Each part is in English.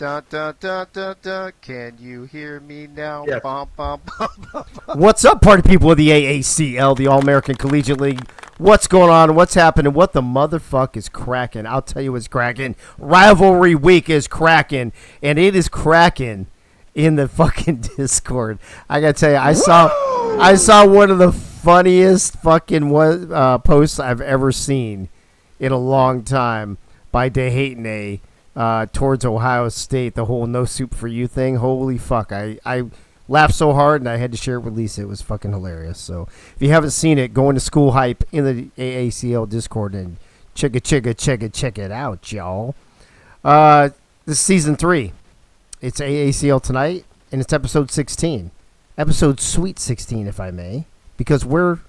Dun, dun, dun, dun, dun. Can you hear me now? Yes. Bum, bum, bum, bum, bum. What's up, party people of the AACL, the All-American Collegiate League? What's going on? What's happening? What the motherfuck is cracking? I'll tell you what's cracking. Rivalry week is cracking, and it is cracking in the fucking Discord. I gotta tell you, I saw one of the funniest fucking posts I've ever seen in a long time by DeHatene towards Ohio State. The whole no soup for you thing. Holy fuck! I laughed so hard, and I had to share it with Lisa. It was fucking hilarious. So if you haven't seen it, go into School Hype in the AACL Discord and check it out, y'all. This is season 3. It's AACL tonight, and it's episode 16. Episode sweet 16, if I may, because we're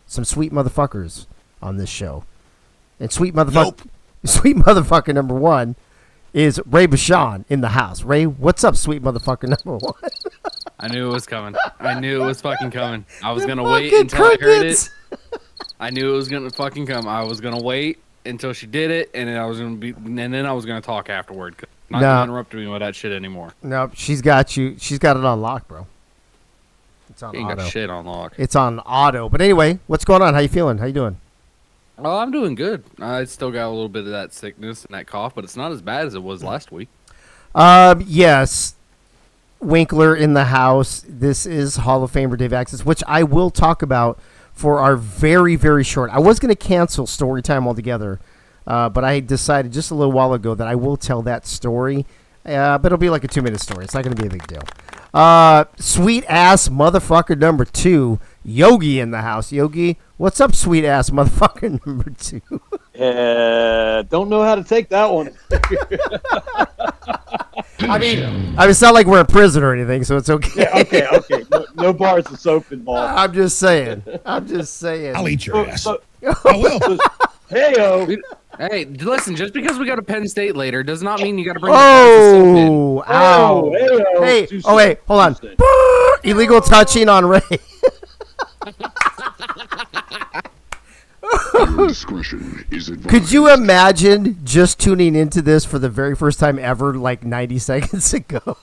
some sweet motherfuckers on this show. And sweet motherfucker number 1 is Ray Bashan in the house. Ray, what's up, sweet motherfucker number 1? I knew it was coming. I knew it was fucking coming. I was gonna wait until I heard it. I knew it was gonna fucking come. I was gonna wait until she did it, and then I was gonna talk afterward. Not gonna interrupt me with that shit anymore. No, she's got you. She's got it on lock, bro. It's on Ain't auto. got shit on lock. It's on auto. But anyway, what's going on? How you feeling? How you doing? Oh, I'm doing good. I still got a little bit of that sickness and that cough, but it's not as bad as it was last week. Yes. Winkler in the house. This is Hall of Famer Dave Axis, which I will talk about for our very, very short. I was going to cancel story time altogether, but I decided just a little while ago that I will tell that story. But it'll be like a 2-minute story. It's not going to be a big deal. Sweet ass motherfucker number 2, Yogi in the house. Yogi, what's up, sweet ass motherfucker number 2? Don't know how to take that one. I mean, it's not like we're in prison or anything, so it's okay. Yeah, okay. No bars of soap involved. I'm just saying. I'll eat your ass. So, I will. Hey, listen, just because we go to Penn State later does not mean you got to bring the glasses in. Oh, ow. Hey, Too wait, hold on. soon. Illegal touching on Ray. Your discretion is advised. Could you imagine just tuning into this for the very first time ever, like 90 seconds ago?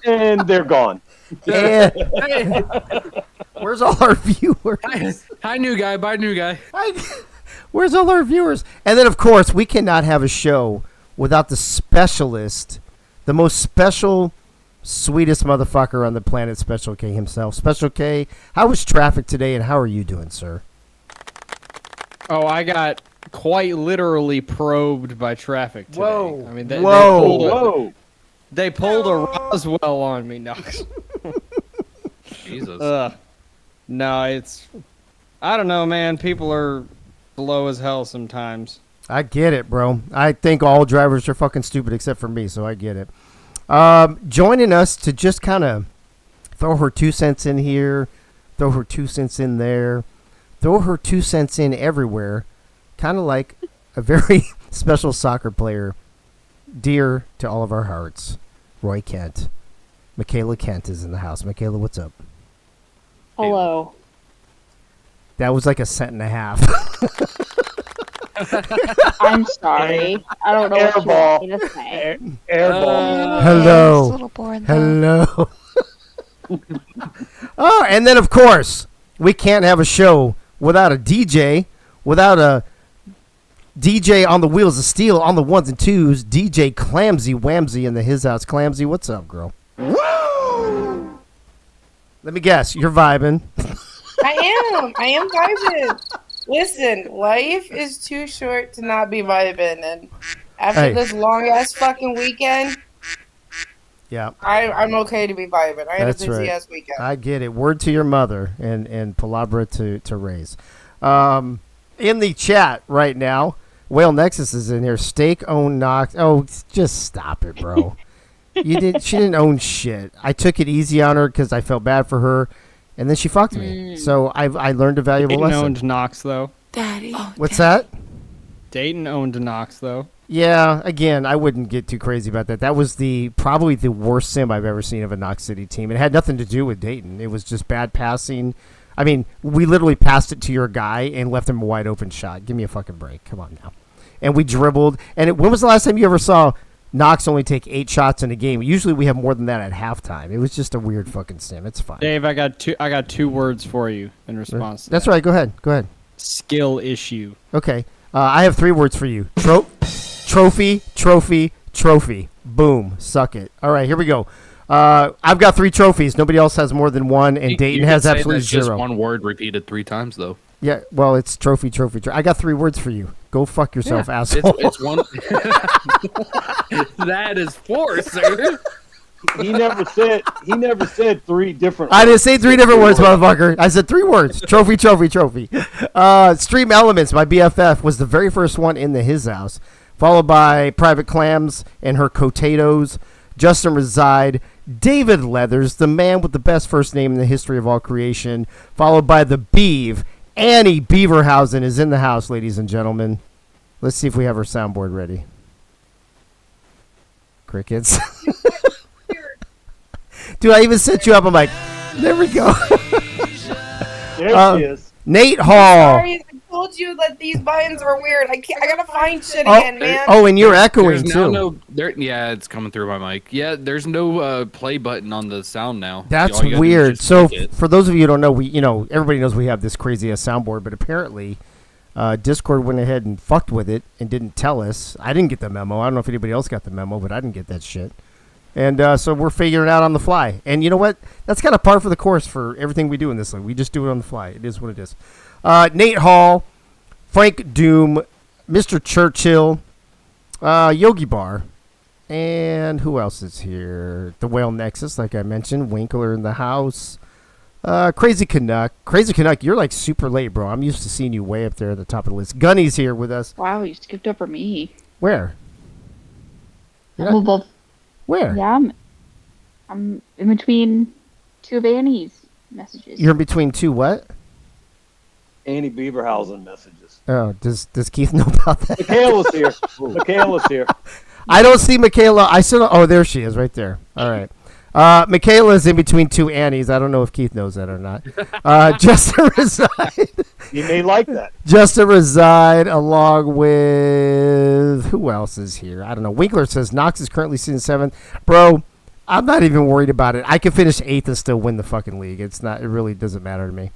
And they're gone. And where's all our viewers? Hi, new guy. Bye, new guy. Where's all our viewers? And then, of course, we cannot have a show without the specialist, the most special, sweetest motherfucker on the planet, Special K himself. Special K, how was traffic today, and how are you doing, sir? Oh, I got quite literally probed by traffic today. Whoa. I mean, Whoa. they pulled a Roswell on me, Knox. Jesus. No, I don't know, man. People are slow as hell sometimes. I get it, bro. I think all drivers are fucking stupid except for me, so I get it. Joining us to just kind of throw her 2 cents in here, throw her 2 cents in there, throw her 2 cents in everywhere, kind of like a very special soccer player, dear to all of our hearts, Roy Kent. Michaela Kent is in the house. Michaela, what's up? Hello. That was like a cent and a half. I'm sorry. I don't know what you want me to say. Airball. Hello. It's a little boring, though. Hello. Oh, and then, of course, we can't have a show without a DJ, without a DJ on the wheels of steel, on the ones and twos, DJ Clamsy Whamsy in the His House. Clamsy, what's up, girl? Woo! Let me guess, you're vibing. I am vibing. Listen, life is too short to not be vibing, and after this long ass fucking weekend, Yeah, I'm okay to be vibing. I had a busy ass weekend. I get it. Word to your mother and palabra to raise. In the chat right now, Whale Nexus is in here. Steak owned Knox. Oh, just stop it, bro. She didn't own shit. I took it easy on her because I felt bad for her, and then she fucked me. So I learned a valuable Dayton lesson. owned Knox, though. Daddy. What's that? Dayton owned Knox, though. Yeah, again, I wouldn't get too crazy about that. That was probably the worst sim I've ever seen of a Knox City team. It had nothing to do with Dayton. It was just bad passing. I mean, we literally passed it to your guy and left him a wide open shot. Give me a fucking break. Come on now. And we dribbled. And when was the last time you ever saw Knox only take 8 shots in a game. Usually we have more than that at halftime. It was just a weird fucking sim. It's fine. Dave, I got two words for you in response. That's right. Go ahead. Skill issue. Okay. I have 3 words for you. Trophy. Boom. Suck it. All right, here we go. I've got 3 trophies. Nobody else has more than 1, and Dayton you has could say absolutely that's just 0. one word repeated 3 times, though. Yeah, well, it's trophy. I got 3 words for you. Go fuck yourself, asshole. It's one. That is 4, sir. He never said 3 different. I didn't say 3 different words, motherfucker. I said 3 words. Trophy. Stream Elements, my BFF, was the very first one in the His House, followed by Private Clams and her Cotatoes, Justin Reside, David Leathers, the man with the best first name in the history of all creation, followed by the Beeve. Annie Beaverhausen is in the house, ladies and gentlemen. Let's see if we have her soundboard ready. Crickets. Dude, I even set you up. I'm like, there we go. There she is. Nate Hall. Sorry, I told you that these buttons are weird. I gotta find shit again, man. Oh, and you're echoing too. Yeah, it's coming through my mic. Yeah, there's no play button on the sound now. That's All you gotta do is weird. just So click it. for those of you who don't know, everybody knows we have this crazy ass soundboard, but apparently Discord went ahead and fucked with it and didn't tell us. I didn't get the memo. I don't know if anybody else got the memo, but I didn't get that shit. And so we're figuring it out on the fly. And you know what? That's kind of par for the course for everything we do in this league. We just do it on the fly. It is what it is. Nate Hall, Frank Doom, Mr. Churchill, Yogi Bar, and who else is here? The Whale Nexus, like I mentioned. Winkler in the house. Crazy Canuck. Crazy Canuck, you're like super late, bro. I'm used to seeing you way up there at the top of the list. Gunny's here with us. Wow, you skipped over me. Where? I'm above. Where? Yeah, I'm in between 2 of Annie's messages. You're in between 2 what? Annie Beaverhausen messages. Oh, does Keith know about that? Michaela's here. I don't see Michaela. I still. Oh, there she is, right there. All right. Michaela's in between 2 Annies. I don't know if Keith knows that or not. Just to reside. You may like that. Just to reside along with who else is here? I don't know. Winkler says Knox is currently season 7. Bro, I'm not even worried about it. I can finish 8th and still win the fucking league. It's not. It really doesn't matter to me.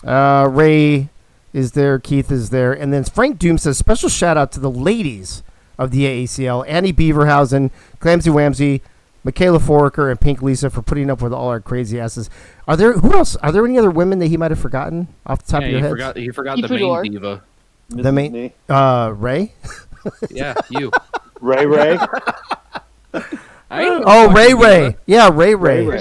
Ray is there. Keith is there, and then Frank Doom says special shout out to the ladies of the AACL: Annie Beaverhausen, Clamsy Wamsy, Michaela Foraker, and Pink Lisa for putting up with all our crazy asses. Who else? Are there any other women that he might have forgotten off the top of your head? He forgot the main diva. The main Ray? Yeah, you. Ray. Ray. Yeah, Ray. Ray.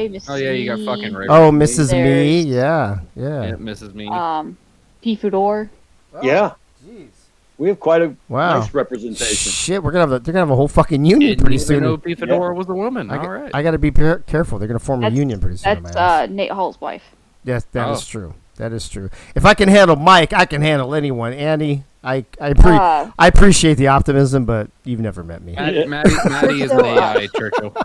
Mrs. Oh yeah, you got fucking Ray. Oh, Mrs. Me. There's- Yeah. Yeah, Mrs. Me. P. Fedor. Yeah. Jeez. We have quite a Wow. nice representation. Shit, they're gonna have a whole fucking union Didn't pretty even soon. know P. Fedora was a woman. All right. I got to be careful. They're gonna form a union pretty soon. That's Nate Hall's wife. Yes, that is true. That is true. If I can handle Mike, I can handle anyone. Andy, I appreciate the optimism, but you've never met me. Maddie is an AI, Churchill.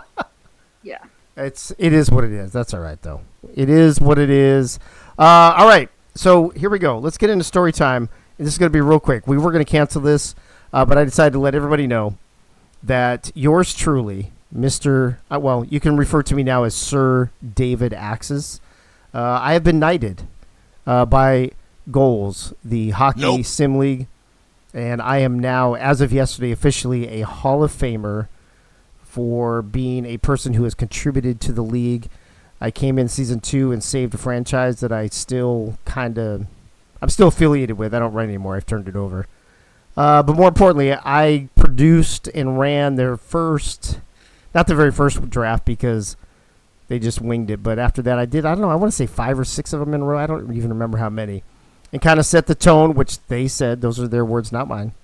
Yeah. It is what it is. That's all right though. It is what it is. All right. So here we go. Let's get into story time. And this is going to be real quick. We were going to cancel this, but I decided to let everybody know that yours truly, Mr. Well, you can refer to me now as Sir David Axis. I have been knighted by Goals, the hockey sim league, and I am now, as of yesterday, officially a Hall of Famer for being a person who has contributed to the league. I came in season 2 and saved a franchise that I'm still affiliated with. I don't run anymore. I've turned it over. But more importantly, I produced and ran their not the very first draft because they just winged it. But after that, I want to say 5 or 6 of them in a row. I don't even remember how many. And kind of set the tone, which they said, those are their words, not mine.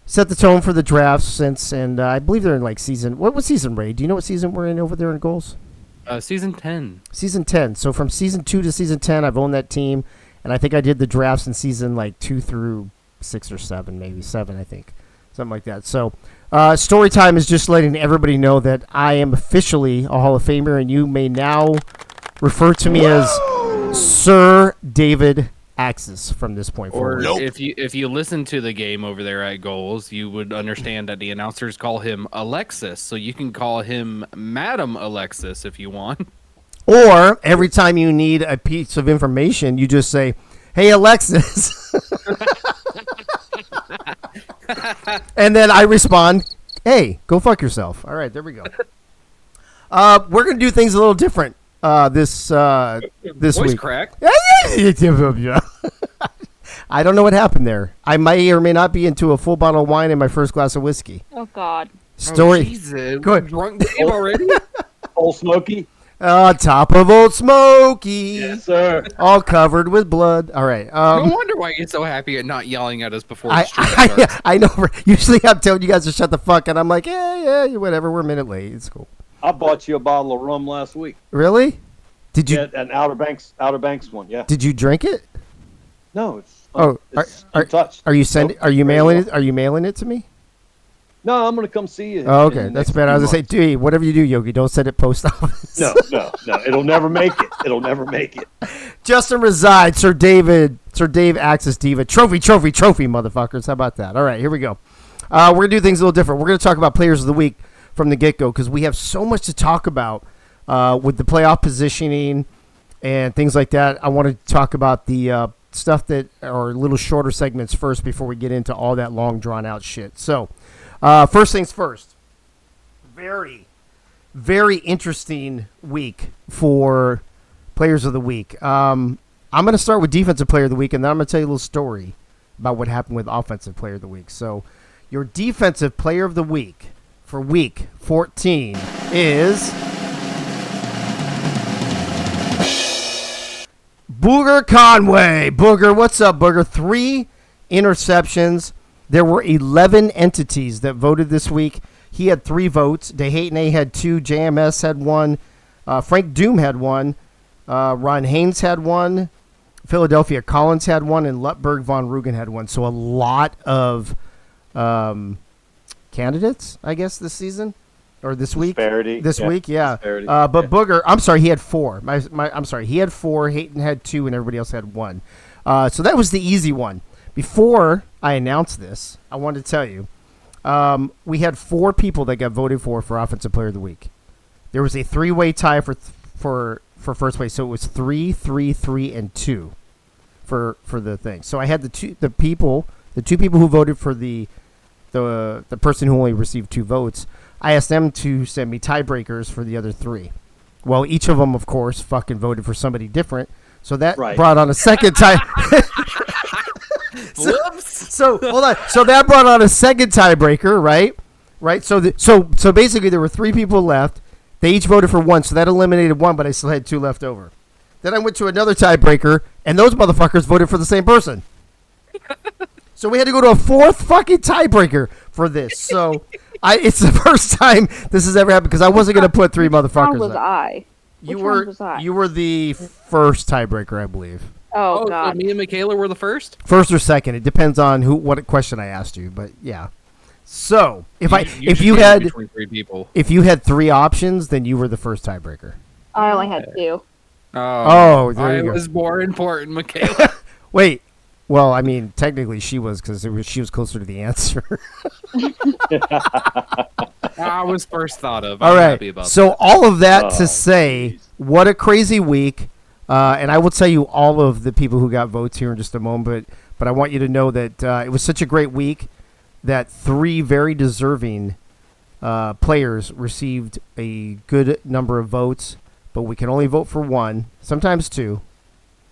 Set the tone for the drafts since, and I believe they're in like what season, Ray? Do you know what season we're in over there in Goals? Season 10. Season 10. So from season 2 to season 10, I've owned that team. And I think I did the drafts in season like 2 through 6 or 7, maybe 7, I think. Something like that. So story time is just letting everybody know that I am officially a Hall of Famer, and you may now refer to me as Sir David Axis from this point Or forward. if you listen to the game over there at Goals, you would understand that the announcers call him Alexis, so you can call him Madam Alexis if you want. Or every time you need a piece of information, you just say, "Hey Alexis," and then I respond, "Hey, go fuck yourself." All right, there we go. We're gonna do things a little different this Voice week. crack. I don't know what happened there. I may or may not be into a full bottle of wine and my first glass of whiskey. Oh God. Story. Oh, Jesus. Go ahead. Drunk Dave already? Old Smoky. Top of Old Smoky. Yes, sir. All covered with blood. All right. No wonder why you're so happy at not yelling at us before the stream starts. I know. Usually I'm telling you guys to shut the fuck, and I'm like, yeah, whatever. We're a minute late. It's cool. I bought you a bottle of rum last week. Really? Did you? Yeah, an Outer Banks one. Yeah. Did you drink it? No, it's Are untouched. you sending? Nope. Are you mailing it? Are you mailing it to me? No, I'm gonna come see you. Oh, okay, in that's next bad. I was few gonna say, dude, whatever you do, Yogi, don't send it post office. No, it'll never make it. It'll never make it. Justin resides, Sir Dave Axis Diva, trophy, motherfuckers. How about that? All right, here we go. We're gonna do things a little different. We're gonna talk about players of the week from the get go because we have so much to talk about with the playoff positioning and things like that. I want to talk about the stuff that are little shorter segments first before we get into all that long drawn out shit. So. First things first. Very, very interesting week for players of the week. I'm going to start with defensive player of the week, and then I'm going to tell you a little story about what happened with offensive player of the week. So, your defensive player of the week for week 14 is Booger Conway. Booger, what's up, Booger? 3 interceptions. There were 11 entities that voted this week. He had 3 votes. DeHayton had 2. JMS had 1. Frank Doom had 1. Ron Haynes had 1. Philadelphia Collins had 1. And Lutberg Von Rugen had 1. So a lot of candidates, I guess, this season. Or this week. This week, yeah. But Booger, I'm sorry, he had 4. I'm sorry, he had 4. Hayton had 2. And everybody else had 1. So that was the easy one. Before I announced this, I wanted to tell you, we had 4 people that got voted for Offensive Player of the Week. There was a 3-way tie for first place, so it was 3, 3, 3, and 2 for the thing. So I had the two people who voted for the person who only received 2 votes. I asked them to send me tiebreakers for the other 3. Well, each of them, of course, fucking voted for somebody different. So that brought on a second tie. So hold on. So that brought on a second tiebreaker, right? Right. So basically, there were 3 people left. They each voted for 1, so that eliminated 1, but I still had 2 left over. Then I went to another tiebreaker, and those motherfuckers voted for the same person. So we had to go to a 4th fucking tiebreaker for this. So it's the first time this has ever happened because I wasn't going to put 3 motherfuckers. Was I? You were the first tiebreaker, I believe. Oh God! So me and Michaela were the first. First or second, it depends on what question I asked you. But yeah. So if you had 3 options, then you were the first tiebreaker. I only had 2. Oh, there you go. I was more important, Michaela. Wait. Well, I mean, technically she was because she was closer to the answer. I was first thought of. All I'm right. happy about So that. all of that to say, what a crazy week. And I will tell you all of the people who got votes here in just a moment. But I want you to know that it was such a great week that 3 very deserving players received a good number of votes. But we can only vote for 1, sometimes 2,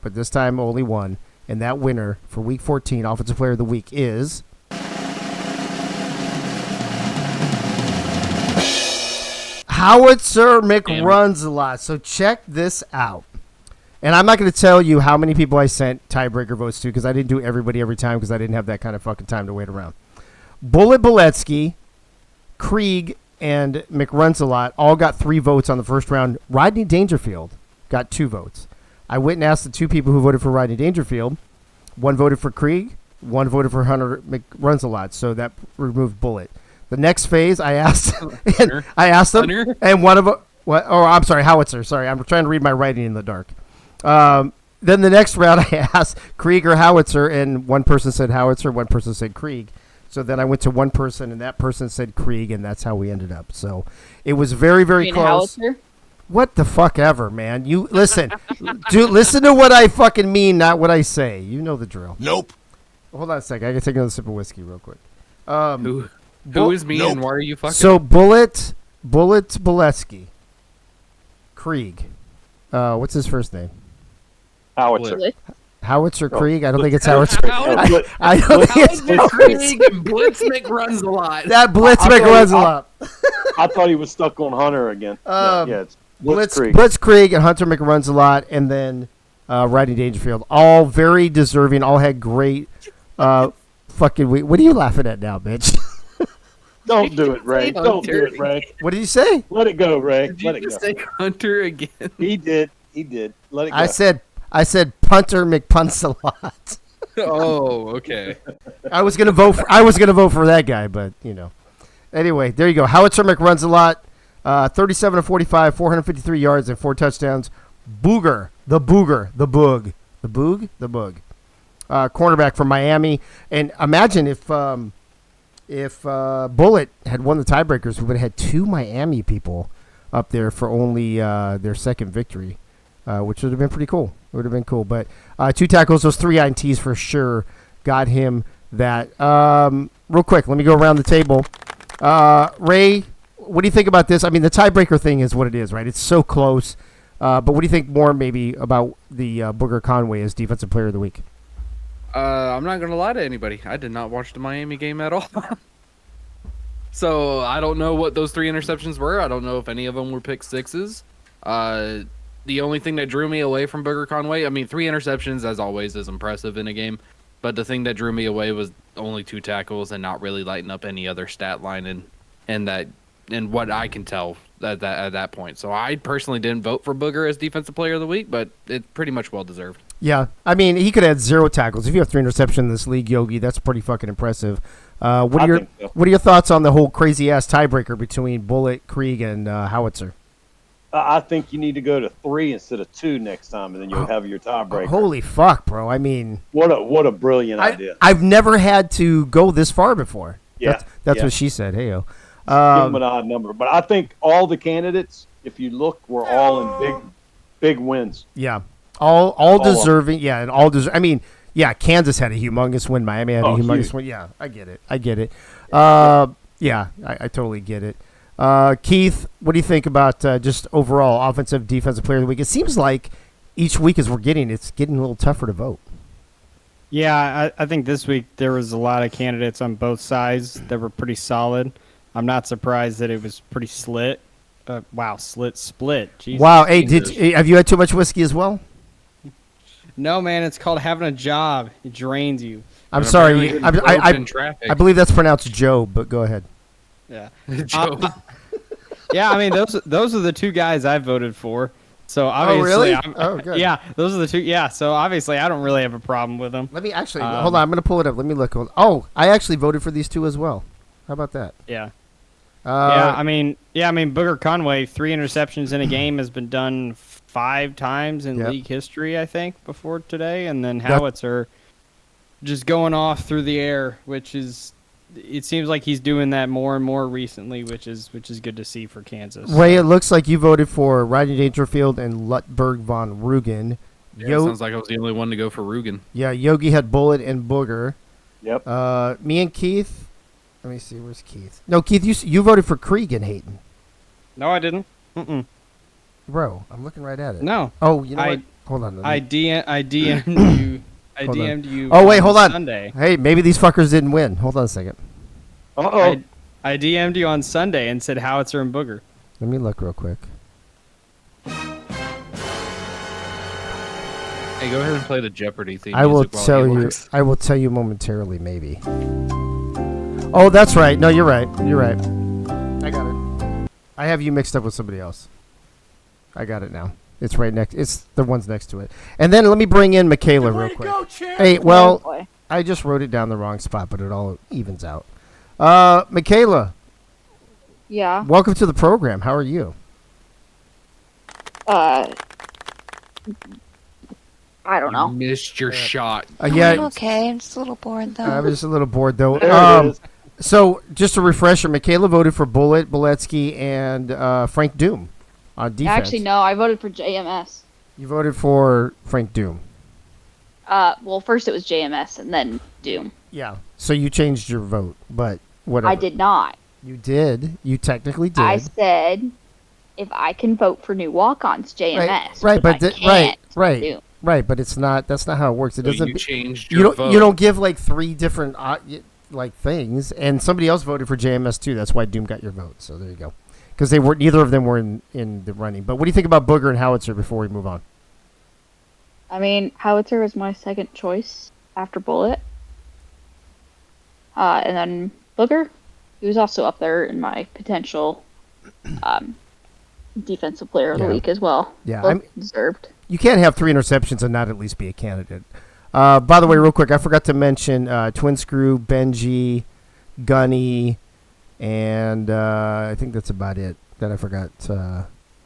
but this time only 1. And that winner for Week 14, Offensive Player of the Week, is Howitzer McRuns a lot. So check this out. And I'm not going to tell you how many people I sent tiebreaker votes to because I didn't do everybody every time because I didn't have that kind of fucking time to wait around. Bullet Boletsky, Krieg, and McRunsalot all got 3 votes on the first round. Rodney Dangerfield got 2 votes. I went and asked the 2 people who voted for Rodney Dangerfield. 1 voted for Krieg, 1 voted for Hunter McRunsalot, so that removed Bullet. The next phase, I asked them, and one of them, oh, I'm sorry, Howitzer. Sorry, I'm trying to read my writing in the dark. then the next round I asked Krieg or Howitzer, and one person said Howitzer, one person said Krieg. So then I went to one person, and that person said Krieg, and that's how we ended up. So it was very, very You mean close. Howitzer? What the fuck ever, man. You listen. Listen to what I fucking mean, not what I say. You know the drill. Nope. Hold on a second. I gotta take another sip of whiskey real quick. Who is me and why are you fucking? So Bullet Boletsky. Krieg. What's his first name? Howitzer. Howitzer Krieg? I don't think it's Howitzer. Howitzer. I don't think it's Krieg and Blitzmick runs a lot. That Blitzmick runs a lot. I thought he was stuck on Hunter again. It's Blitzkrieg. Blitzkrieg and Hunter McRuns a lot, and then Rodney Dangerfield. All very deserving. All had great fucking. What are you laughing at now, bitch? Don't do it, Ray. Don't do it, Ray. What did you say? Let it go, Ray. Did Let you it just go. say Hunter again? He did. Let it go. I said Punter McPunts a lot. Oh, okay. I was gonna vote for that guy, but you know. Anyway, there you go. Howitzer McRuns a lot. 37 of 45, 453 yards and 4 touchdowns. Booger, the Boog, cornerback from Miami. And imagine if Bullet had won the tiebreakers, we would have had 2 Miami people up there for only their second victory, which would have been pretty cool. It would have been cool. But 2 tackles, those 3 INTs for sure got him that. Real quick, let me go around the table. Ray, what do you think about this? I mean, the tiebreaker thing is what it is, right? It's so close. But what do you think more maybe about the Booger Conway as Defensive Player of the Week? I'm not going to lie to anybody. I did not watch the Miami game at all. So I don't know what those 3 interceptions were. I don't know if any of them were pick sixes. The only thing that drew me away from Booger Conway, I mean, 3 interceptions, as always, is impressive in a game. But the thing that drew me away was only 2 tackles and not really lighting up any other stat line and what I can tell at that point. So I personally didn't vote for Booger as Defensive Player of the Week, but it's pretty much well deserved. Yeah, I mean, he could have had 0 tackles. If you have 3 interceptions in this league, Yogi, that's pretty fucking impressive. What are your thoughts on the whole crazy ass tiebreaker between Bullet, Krieg, and Howitzer? I think you need to go to 3 instead of 2 next time, and then you'll have your tiebreaker. Holy fuck, bro! I mean, what a brilliant idea. I've never had to go this far before. Yeah, that's what she said. Heyo. Give them an odd number, but I think all the candidates, if you look, were all in big wins. Yeah, all deserving. Yeah, and all deserve. I mean, yeah, Kansas had a humongous win. Miami had a humongous win. Yeah, I get it. Yeah, I totally get it. Keith, what do you think about just overall offensive, defensive player of the week? It seems like each week as it's getting a little tougher to vote. Yeah, I think this week there was a lot of candidates on both sides that were pretty solid. I'm not surprised that it was pretty split. Split. Jesus. Wow. Hey, have you had too much whiskey as well? No, man. It's called having a job. It drains you. I'm sorry. I believe that's pronounced Joe, but go ahead. Yeah. Yeah, I mean those are the 2 guys I voted for. So obviously, good. Yeah, those are the 2. Yeah, so obviously I don't really have a problem with them. Let me actually hold on. I'm gonna pull it up. Let me look. Oh, I actually voted for these 2 as well. How about that? Yeah. I mean, Booger Conway, 3 interceptions in a game has been done 5 times in league history, I think, before today, and then Howitzer just going off through the air, which is. It seems like he's doing that more and more recently, which is good to see for Kansas. Ray, it looks like you voted for Rodney Dangerfield and Lutberg von Rugen. Yeah, sounds like I was the only one to go for Rugen. Yeah, Yogi had Bullet and Booger. Yep. Me and Keith. Let me see. Where's Keith? No, Keith, you voted for Krieg and Hayton. No, I didn't. Mm-mm. Bro, I'm looking right at it. No. Oh, you know what? Hold on. I DM'd you. I DM'd you. Oh wait, hold on. Sunday. Hey, maybe these fuckers didn't win. Hold on a second. Uh-oh. I DM'd you on Sunday and said Howitzer and Booger. Let me look real quick. Hey, go ahead and play the Jeopardy theme. I will tell you momentarily, maybe. Oh, that's right. No, you're right. I got it. I have you mixed up with somebody else. I got it now. It's right next. It's the ones next to it. And then let me bring in Michaela real quick. Hey, well, I just wrote it down the wrong spot, but it all evens out. Michaela. Yeah. Welcome to the program. How are you? I'm I don't know. Missed your shot. Yeah, I'm okay. I'm just a little bored though. I was just a little bored though. There it is. So just a refresher: Michaela voted for Bullet, Boletsky, and Frank Doom on defense. Actually, no, I voted for JMS. You voted for Frank Doom. Well, first it was JMS and then Doom. Yeah. So you changed your vote, but whatever. I did not. You did. You technically did. I said if I can vote for new walk-ons, JMS. Right, but right. Doom. Right, but it's not. That's not how it works. It So doesn't. you changed You your don't. vote. You don't give like 3 different like things, and somebody else voted for JMS too. That's why Doom got your vote. So there you go. Because they were neither of them were in the running. But what do you think about Booger and Howitzer before we move on? I mean, Howitzer was my second choice after Bullet. And then Booger, he was also up there in my potential defensive player of the week as well. Yeah, Both deserved. You can't have 3 interceptions and not at least be a candidate. By the way, real quick, I forgot to mention Twin Screw, Benji, Gunny, and I think that's about it that I forgot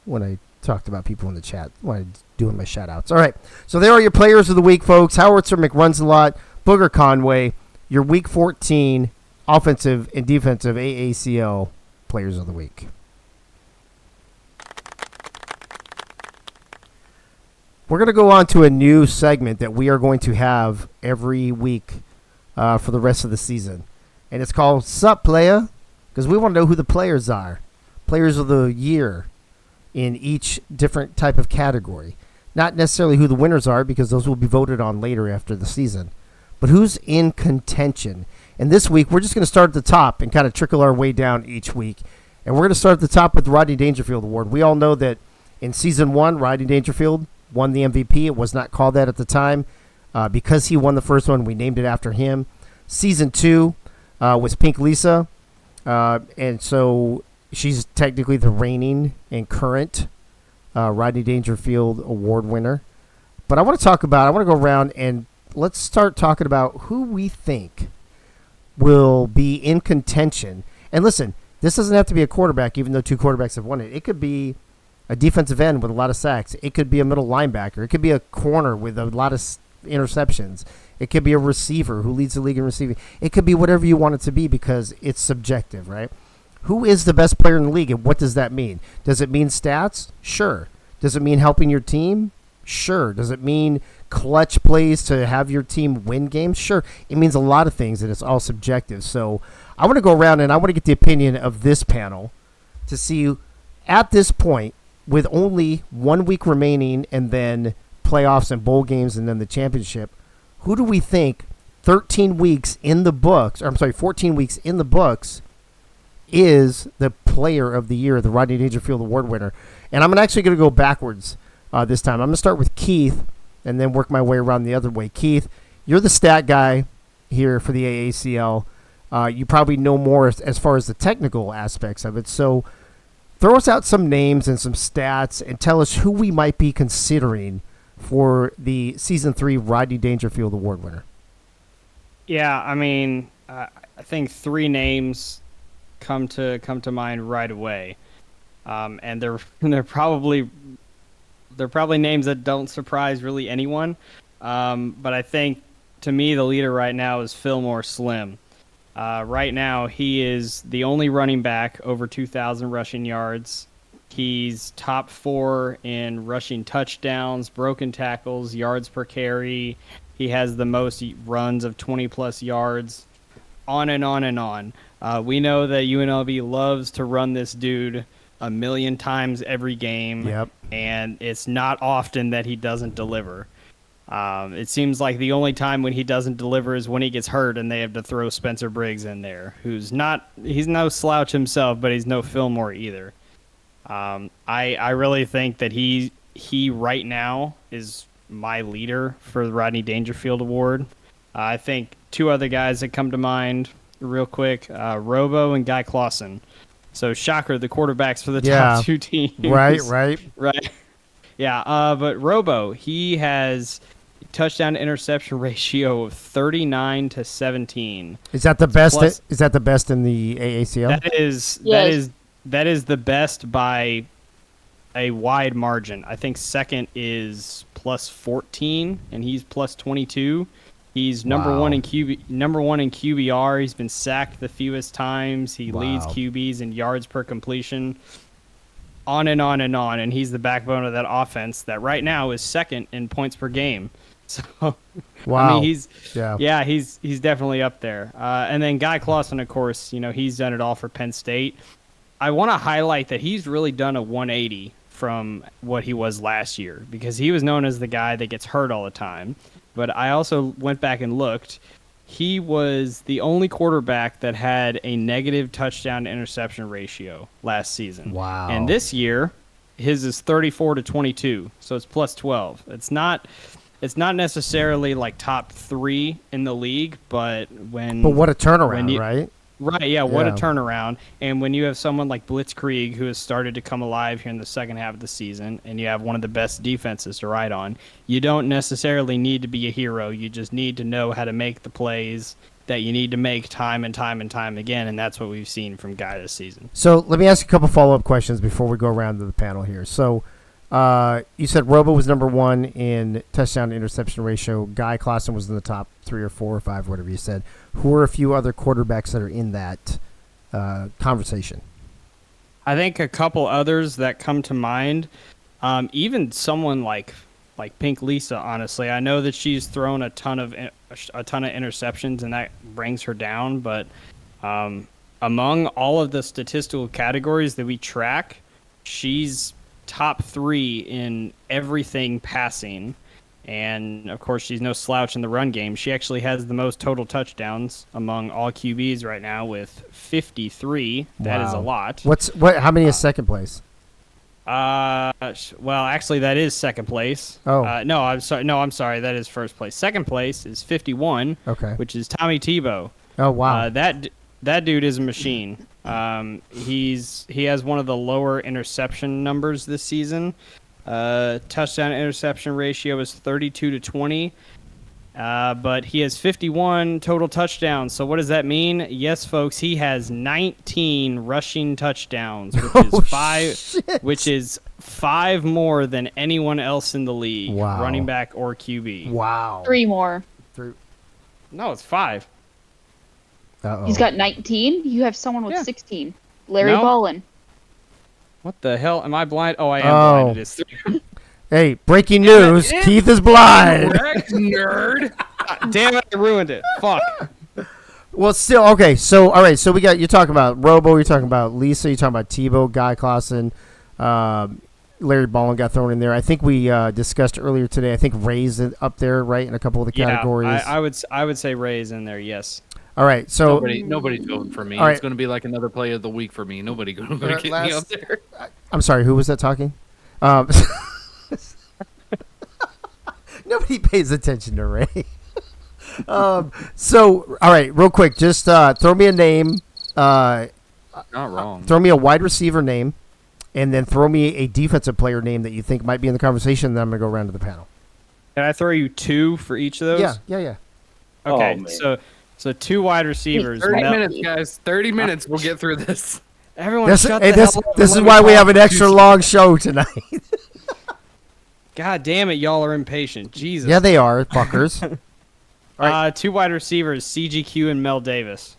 when I talked about people in the chat when I was doing my shout-outs. All right, so there are your players of the week, folks. Howitzer, McRuns-a-Lot, Booger Conway, your Week 14 offensive and defensive AACL players of the week. We're going to go on to a new segment that we are going to have every week for the rest of the season. And it's called Sup Playa, because we want to know who the players are. Players of the year in each different type of category. Not necessarily who the winners are, because those will be voted on later after the season. But who's in contention. And this week, we're just going to start at the top and kind of trickle our way down each week. And we're going to start at the top with the Rodney Dangerfield Award. We all know that in Season 1, Rodney Dangerfield won the MVP. It was not called that at the time. Because he won the first one, we named it after him. Season 2 was Pink Lisa. And so she's technically the reigning and current Rodney Dangerfield Award winner. But I want to go around and let's start talking about who we think will be in contention. And listen, this doesn't have to be a quarterback, even though 2 quarterbacks have won it. It could be a defensive end with a lot of sacks. It could be a middle linebacker. It could be a corner with a lot of interceptions. It could be a receiver who leads the league in receiving. It could be whatever you want it to be because it's subjective, right? Who is the best player in the league, and what does that mean? Does it mean stats? Sure. Does it mean helping your team? Sure. Does it mean clutch plays to have your team win games? Sure. It means a lot of things, and it's all subjective. So I want to go around, and I want to get the opinion of this panel to see, at this point, with only 1 week remaining and then playoffs and bowl games and then the championship, who do we think 14 weeks in the books is the player of the year, the Rodney Dangerfield Award winner? And I'm actually going to go backwards this time. I'm going to start with Keith and then work my way around the other way. Keith, you're the stat guy here for the AACL. You probably know more as far as the technical aspects of it. So throw us out some names and some stats and tell us who we might be considering for the Season 3 Rodney Dangerfield Award winner. Yeah, I mean, I think 3 names come to mind right away, and they're probably names that don't surprise really anyone. But I think to me the leader right now is Fillmore Slim. Right now, he is the only running back over 2,000 rushing yards. He's top 4 in rushing touchdowns, broken tackles, yards per carry. He has the most runs of 20-plus yards, on and on and on. We know that UNLV loves to run this dude a million times every game, and it's not often that he doesn't deliver. It seems like the only time when he doesn't deliver is when he gets hurt and they have to throw Spencer Briggs in there, he's no slouch himself, but he's no Fillmore either. I really think that he right now is my leader for the Rodney Dangerfield Award. I think 2 other guys that come to mind real quick, Robo and Guy Clausen. So shocker, the quarterbacks for the top 2 teams. Right. Yeah, but Robo, he has touchdown to interception ratio of 39-17. Is that the best? Is that the best in the AACL? That is the best by a wide margin. I think second is plus 14, and he's plus 22. He's number one in QBR. He's been sacked the fewest times. He leads QBs in yards per completion. On and on and on, and he's the backbone of that offense that right now is second in points per game. So, wow. I mean, he's definitely up there. And then Guy Clausen, of course, he's done it all for Penn State. I want to highlight that he's really done a 180 from what he was last year, because he was known as the guy that gets hurt all the time. But I also went back and looked. He was the only quarterback that had a negative touchdown to interception ratio last season. Wow. And this year, his is 34-22, so it's plus 12. It's not necessarily like top 3 in the league, but what a turnaround, right? Right, yeah, what a turnaround. And when you have someone like Blitzkrieg, who has started to come alive here in the second half of the season, and you have one of the best defenses to ride on, you don't necessarily need to be a hero. You just need to know how to make the plays that you need to make time and time and time again, and that's what we've seen from Guy this season. So let me ask a couple follow-up questions before we go around to the panel here. So you said Robo was number 1 in touchdown to interception ratio. Guy Clausen was in the top 3 or 4 or 5, whatever you said. Who are a few other quarterbacks that are in that conversation? I think a couple others that come to mind, even someone like Pink Lisa. Honestly, I know that she's thrown a ton of interceptions, and that brings her down. But among all of the statistical categories that we track, she's top 3 in everything passing. And, of course, she's no slouch in the run game. She actually has the most total touchdowns among all QBs right now with 53. That is a lot. How many is second place? Well, actually, that is second place. Oh. No, I'm sorry. No, I'm sorry. That is first place. Second place is 51, which is Tommy Tebow. Oh, wow. That dude is a machine. He has one of the lower interception numbers this season. Touchdown interception ratio is 32-20, but he has 51 total touchdowns. So what does that mean? Yes, folks, he has 19 rushing touchdowns, which is 5 more than anyone else in the league, running back or QB. Wow. 3 more. No, it's 5. Uh-oh. He's got 19. You have someone with 16. Larry Ballin. What the hell? Am I blind? Oh, I am blind. It is 3. Hey, breaking news. Keith is blind. Correct, nerd. Damn it, I ruined it. Fuck. Well, still, okay. So, all right. So, you're talking about Robo. You're talking about Lisa. You're talking about Tebow, Guy Clausen. Larry Ballin got thrown in there. I think we discussed earlier today. I think Ray's up there, right, in a couple of the categories. I would say Ray's in there, yes. All right, so nobody's voting for me. Right. It's going to be like another play of the week for me. Nobody going to get me up there. I'm sorry, who was that talking? Nobody pays attention to Ray. So, all right, real quick, just throw me a name. Not wrong. Throw me a wide receiver name, and then throw me a defensive player name that you think might be in the conversation. Then I'm going to go around to the panel. Can I throw you 2 for each of those? Yeah. Okay, so 2 wide receivers. 30 minutes, guys. 30 minutes. We'll get through this. Everyone, this shut is why we have an extra long show tonight. God damn it, y'all are impatient. Jesus. Yeah, they are, fuckers. Right. 2 wide receivers, CGQ and Mel Davis.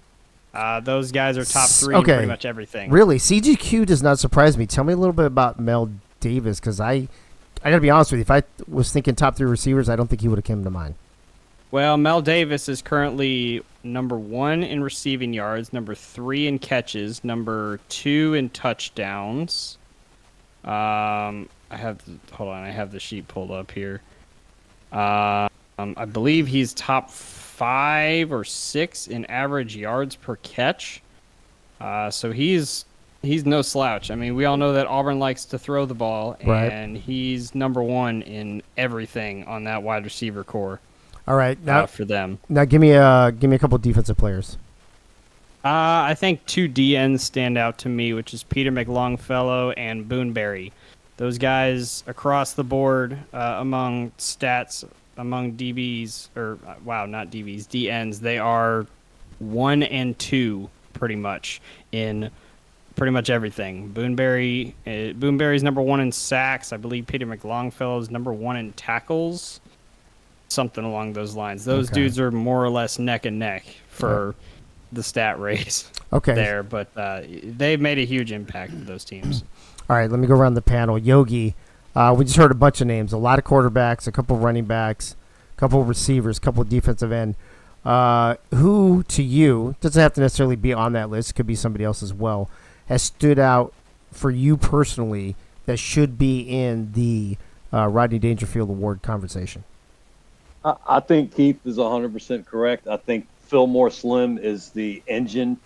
Those guys are top 3 in pretty much everything. Really? CGQ does not surprise me. Tell me a little bit about Mel Davis, because I got to be honest with you. If I was thinking top 3 receivers, I don't think he would have come to mind. Well, Mel Davis is currently number 1 in receiving yards, number 3 in catches, number 2 in touchdowns. I have the sheet pulled up here. I believe he's top 5 or 6 in average yards per catch. So he's no slouch. I mean, we all know that Auburn likes to throw the ball, and he's number 1 in everything on that wide receiver core. All right, now for them. Now give me a couple of defensive players. I think 2 DNs stand out to me, which is Peter McLongfellow and Booneberry. Those guys across the board among stats, among DBs, not DBs, DNs, they are 1 and 2 pretty much in pretty much everything. Boonberry's number 1 in sacks. I believe Peter McLongfellow's number 1 in tackles. Something along those lines. Those dudes are more or less neck and neck for the stat race there, but they've made a huge impact with those teams. All right, let me go around the panel. Yogi, we just heard a bunch of names, a lot of quarterbacks, a couple running backs, a couple receivers, a couple defensive end. Who, to you, doesn't have to necessarily be on that list, could be somebody else as well, has stood out for you personally that should be in the Rodney Dangerfield Award conversation? I think Keith is 100% correct. I think Fillmore Slim is the engine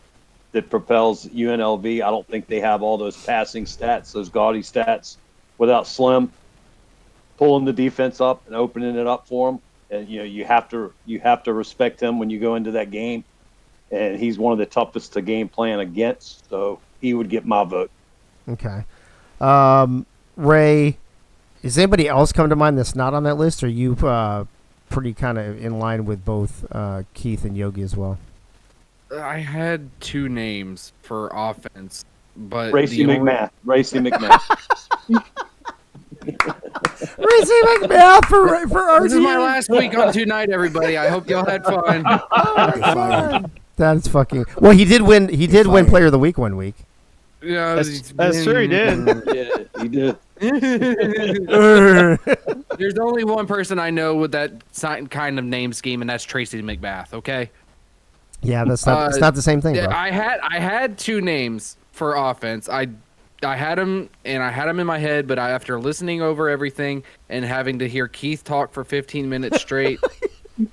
that propels UNLV. I don't think they have all those passing stats, those gaudy stats, without Slim pulling the defense up and opening it up for them. And you have to respect him when you go into that game. And he's one of the toughest to game plan against, so he would get my vote. Okay. Ray, is anybody else come to mind that's not on that list? Or are you pretty kind of in line with both Keith and Yogi as well? I had 2 names for offense, but Racy McMath. Racy McMath for RG. This is my last week on TueNight, everybody. I hope y'all had fun. That's fucking. Well, he did win. He did win Player of the Week one week. Yeah, that's true. He did. Yeah, he did. There's only one person I know with that kind of name scheme, and that's Tracy McMath. Okay. Yeah, that's not. It's not the same thing, bro. I had 2 names for offense. I had them in my head, but after listening over everything and having to hear Keith talk for 15 minutes straight,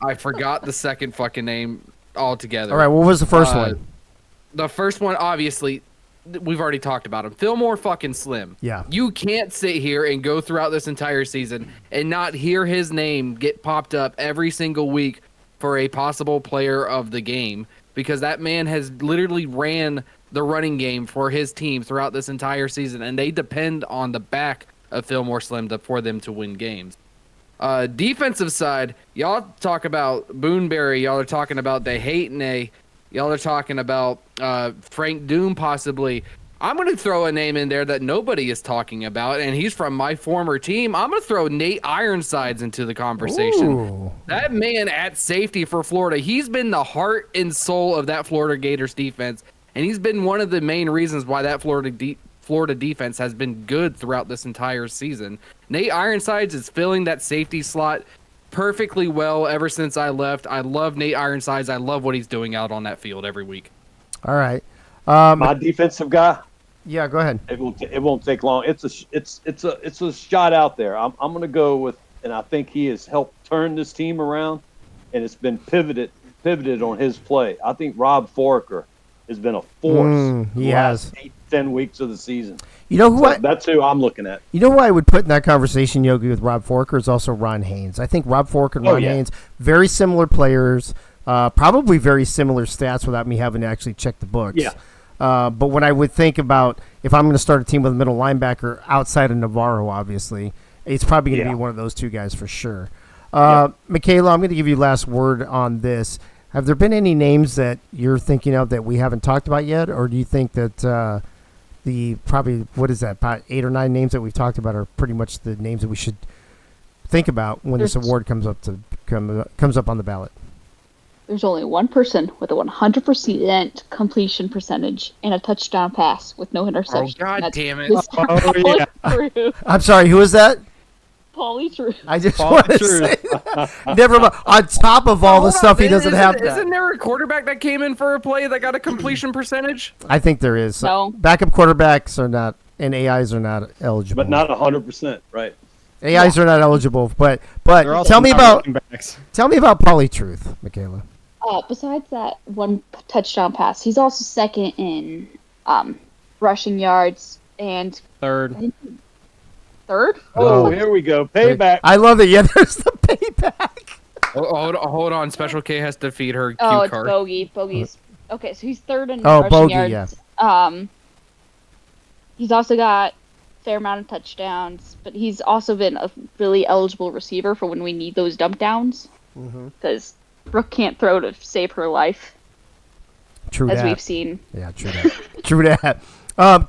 I forgot the second fucking name altogether. All right, what was the first one? The first one, obviously, we've already talked about him. Fillmore fucking Slim. Yeah. You can't sit here and go throughout this entire season and not hear his name get popped up every single week for a possible player of the game, because that man has literally ran the running game for his team throughout this entire season, and they depend on the back of Fillmore Slim for them to win games. Defensive side, y'all talk about Boonberry, y'all are talking about DeHayton, y'all are talking about Frank Doom possibly. I'm going to throw a name in there that nobody is talking about, and he's from my former team. I'm going to throw Nate Ironsides into the conversation. Ooh. That man at safety for Florida, he's been the heart and soul of that Florida Gators defense, and he's been one of the main reasons why that Florida defense has been good throughout this entire season. Nate Ironsides is filling that safety slot perfectly well ever since I left. I love Nate Ironsides. I love what he's doing out on that field every week. All right. My defensive guy. Yeah, go ahead. It won't take long. It's a shot out there. I'm going to go with, and I think he has helped turn this team around, and it's been pivoted on his play. I think Rob Foraker has been a force. He has 8-10 weeks of the season. You know who? That's who I'm looking at. You know who I would put in that conversation, Yogi, with Rob Foraker is also Ron Haynes. I think Rob Foraker and Ron Haynes, very similar players, probably very similar stats without me having to actually check the books. Yeah. But when I would think about if I'm going to start a team with a middle linebacker outside of Navarro, obviously, it's probably going to be one of those 2 guys for sure. Michaela, I'm going to give you last word on this. Have there been any names that you're thinking of that we haven't talked about yet, or do you think that about 8 or 9 names that we've talked about are pretty much the names that we should think about when this award comes up on the ballot? There's only one person with a 100% completion percentage and a touchdown pass with no interception. Oh, God damn it. True. I'm sorry, who is that? Paulie True. I just want to say that. Never mind. On top of all the stuff he doesn't have. Isn't there a quarterback that came in for a play that got a completion percentage? I think there is. No. Backup quarterbacks are not, and AIs are not eligible. But not 100%, right? AIs are not eligible. But tell me about Paulie Truth, Michaela. Besides that one touchdown pass, he's also second in rushing yards and third. Third? Oh, here we go. Payback. I love it. Yeah, there's the payback. Hold on. Special K has to feed her cue card. card. Bogey. Bogey's okay. So he's third in rushing Bogey, yards. yeah. He's also got a fair amount of touchdowns, but he's also been a really eligible receiver for when we need those dump downs. Because Brooke can't throw to save her life. True as that. we've seen. Yeah, true that. True that.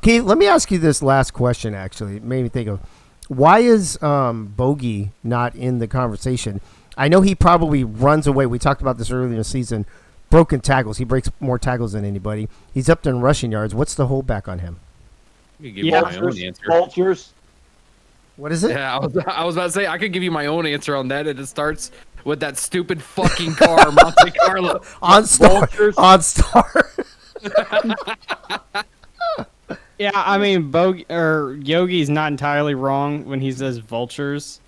Keith, let me ask you this last question. Actually, it made me think of why is Bogey not in the conversation? I know he probably runs away. We talked about this earlier in the season. Broken tackles. He breaks more tackles than anybody. He's up there in rushing yards. What's the holdback on him? You give me my own answer. Vultures. What is it? Yeah, I was about to say I could give you my own answer on that, and it starts with that stupid fucking car, Monte Carlo. On Star. On Star. Yeah, I mean, Yogi's not entirely wrong when he says vultures.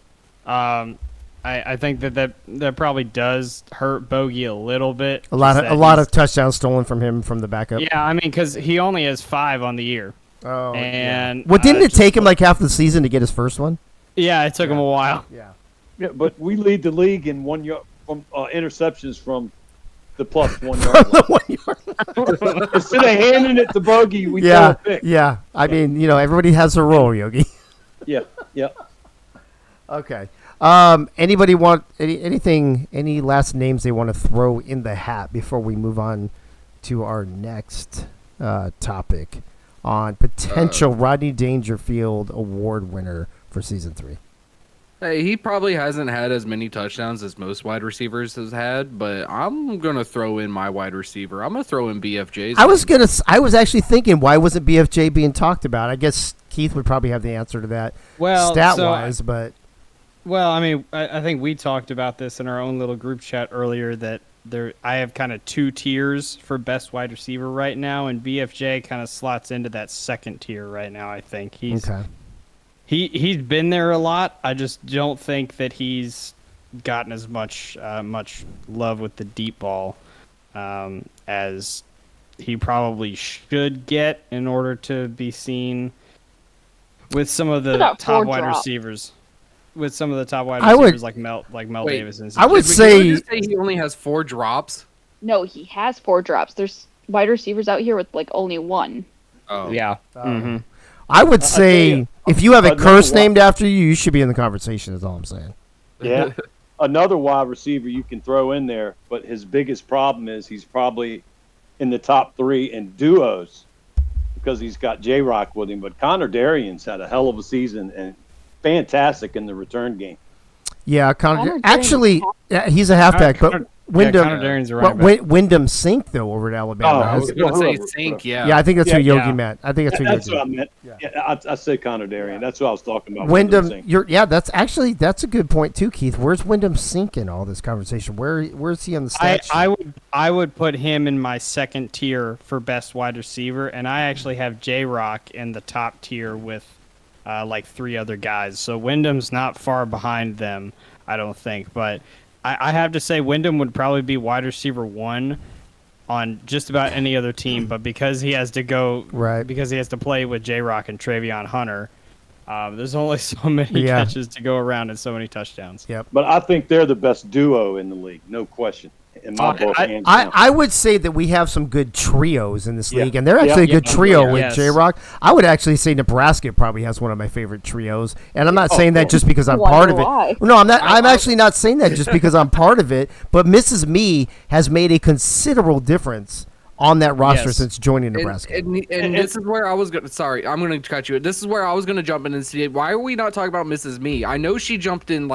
I think that probably does hurt Bogey a little bit. A lot of touchdowns stolen from him from the backup. Yeah, I mean, because he only has 5 on the year. Oh, and yeah. Well, didn't it take him like half the season to get his first one? Yeah, it took him a while. Yeah, but we lead the league in 1 yard from interceptions from the plus 1 yard line. Instead of handing it to Bogey, we throw a pick. Yeah. I mean, everybody has a role, Yogi. Yeah. Okay. Anybody want any last names they want to throw in the hat before we move on to our next topic on potential Rodney Dangerfield award winner for season 3? Hey, he probably hasn't had as many touchdowns as most wide receivers has had, but I'm gonna throw in my wide receiver. I'm gonna throw in BFJ's. I was actually thinking, why wasn't BFJ being talked about? I guess Keith would probably have the answer to that, stat-wise, but. Well, I mean, I think we talked about this in our own little group chat earlier that I have kind of 2 tiers for best wide receiver right now, and BFJ kind of slots into that second tier right now. I think he's been there a lot. I just don't think that he's gotten as much love with the deep ball as he probably should get in order to be seen with some of the top wide receivers. With some of the top wide receivers like Mel Davis. And I would Can say you just say he only has 4 drops. No, he has 4 drops. There's wide receivers out here with like only 1. Oh yeah. I would say if you have a curse named after you, you should be in the conversation. Is all I'm saying. Yeah, another wide receiver you can throw in there, but his biggest problem is he's probably in the top 3 in duos because he's got J-Rock with him. But Connor Darian's had a hell of a season and fantastic in the return game. Yeah, actually, he's a halfback, but Wyndham Sink though over at Alabama. I was going to say Sink. Yeah, I think that's who Yogi meant. I think that's what I meant. Yeah, I said Connor Darian. That's what I was talking about. Wyndham that's a good point too, Keith. Where's Wyndham Sink in all this conversation? Where's he on the stat sheet? I would put him in my second tier for best wide receiver, and I actually have J-Rock in the top tier with like 3 other guys. So Wyndham's not far behind them, I don't think. But I have to say Wyndham would probably be wide receiver 1 on just about any other team. But because he has to play with J-Rock and Travion Hunter, there's only so many catches to go around and so many touchdowns. Yep. But I think they're the best duo in the league, no question. In my book, I would say that we have some good trios in this league, and they're actually a good trio with J-Rock. I would actually say Nebraska probably has one of my favorite trios, and I'm not saying that just because I'm part of it. No, I'm not. I'm actually not saying that just because I'm part of it. But Mrs. Me has made a considerable difference on that roster since joining Nebraska. And this is where I was going to... Sorry, I'm going to cut you. This is where I was going to jump in and see, why are we not talking about Mrs. Me? I know she jumped in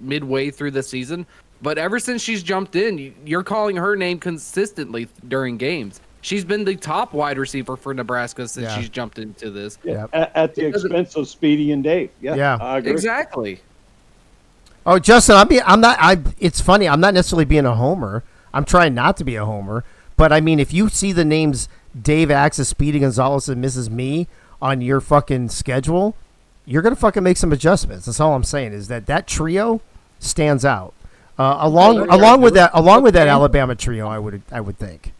midway through the season, but ever since she's jumped in, you're calling her name consistently during games. She's been the top wide receiver for Nebraska since she's jumped into this. Yeah, at the expense of Speedy and Dave. Yeah, I agree. Exactly. Oh, Justin, it's funny. I'm not necessarily being a homer. I'm trying not to be a homer. But, I mean, if you see the names Dave Axis, Speedy Gonzalez, and Mrs. Me on your fucking schedule, you're going to fucking make some adjustments. That's all I'm saying is that trio stands out. Along with that Alabama trio, I would think.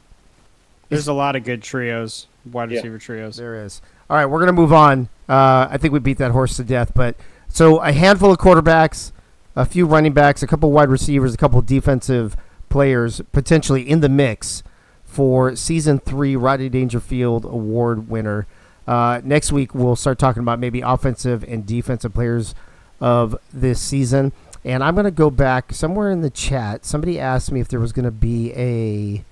There's a lot of good trios, wide receiver trios. There is. All right, we're going to move on. I think we beat that horse to death. But so a handful of quarterbacks, a few running backs, a couple wide receivers, a couple defensive players potentially in the mix for Season 3 Rodney Dangerfield Award winner. Next week, we'll start talking about maybe offensive and defensive players of this season. And I'm going to go back somewhere in the chat. Somebody asked me if there was going to be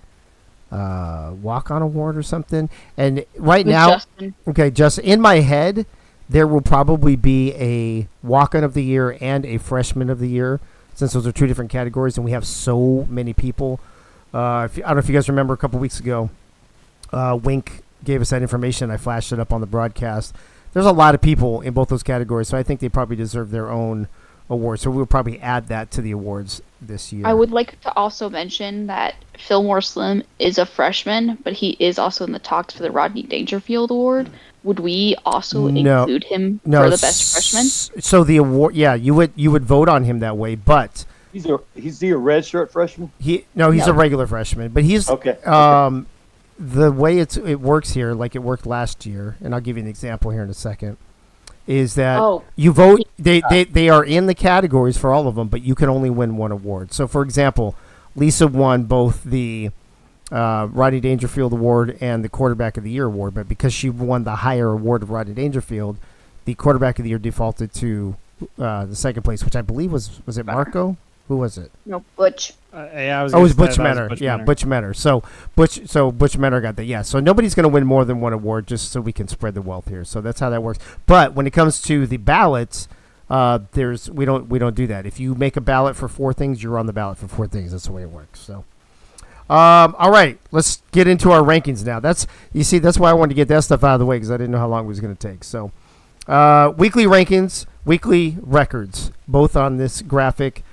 walk-on award or something. And right With now, Justin. okay, just in my head, there will probably be a walk-on of the year and a freshman of the year, since those are two different categories, and we have so many people. I don't know if you guys remember a couple weeks ago, Wink gave us that information. I flashed it up on the broadcast. There's a lot of people in both those categories, so I think they probably deserve their own award. So we'll probably add that to the awards this year. I would like to also mention that Fillmore Slim is a freshman, but he is also in the talks for the Rodney Dangerfield Award. Would we also include him for the best freshman? So the award, yeah, you would vote on him that way, but He's a redshirt freshman. he's a regular freshman, but he's Okay. The way it works here, like it worked last year, and I'll give you an example here in a second, is that you vote. They are in the categories for all of them, but you can only win one award. So, for example, Lisa won both the Rodney Dangerfield Award and the Quarterback of the Year Award, but because she won the higher award of Rodney Dangerfield, the Quarterback of the Year defaulted to the second place, which I believe was it Marco? Who was it? No, Butch. Yeah, it was Butch Menor. Yeah, Butch Menor. So Butch Menor got that. Yeah. So nobody's going to win more than one award, just so we can spread the wealth here. So that's how that works. But when it comes to the ballots, we don't do that. If you make a ballot for 4 things, you're on the ballot for 4 things. That's the way it works. So, all right, let's get into our rankings now. That's why I wanted to get that stuff out of the way, because I didn't know how long it was going to take. So, weekly rankings, weekly records, both on this graphic.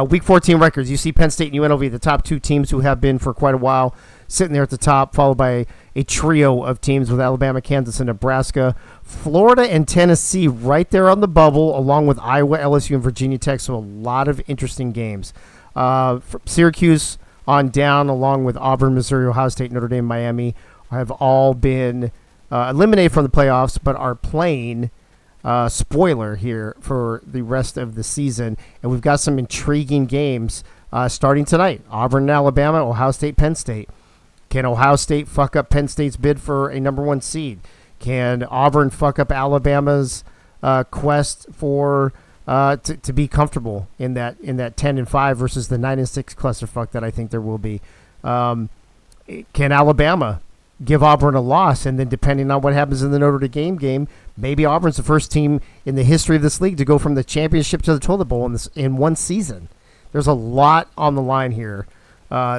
Week 14 records. You see Penn State and UNLV, the top 2 teams who have been for quite a while, sitting there at the top, followed by a trio of teams with Alabama, Kansas, and Nebraska. Florida and Tennessee right there on the bubble, along with Iowa, LSU, and Virginia Tech. So a lot of interesting games. Syracuse on down, along with Auburn, Missouri, Ohio State, Notre Dame, Miami, have all been eliminated from the playoffs, but are playing spoiler here for the rest of the season. And we've got some intriguing games starting tonight. Auburn and Alabama, Ohio State, Penn State. Can Ohio State fuck up Penn State's bid for a number 1 seed? Can Auburn fuck up Alabama's quest for to be comfortable in that 10-5 versus the 9-6 clusterfuck that I think there will be? Can Alabama give Auburn a loss, and then depending on what happens in the Notre Dame game, maybe Auburn's the first team in the history of this league to go from the championship to the toilet bowl in one season? There's a lot on the line here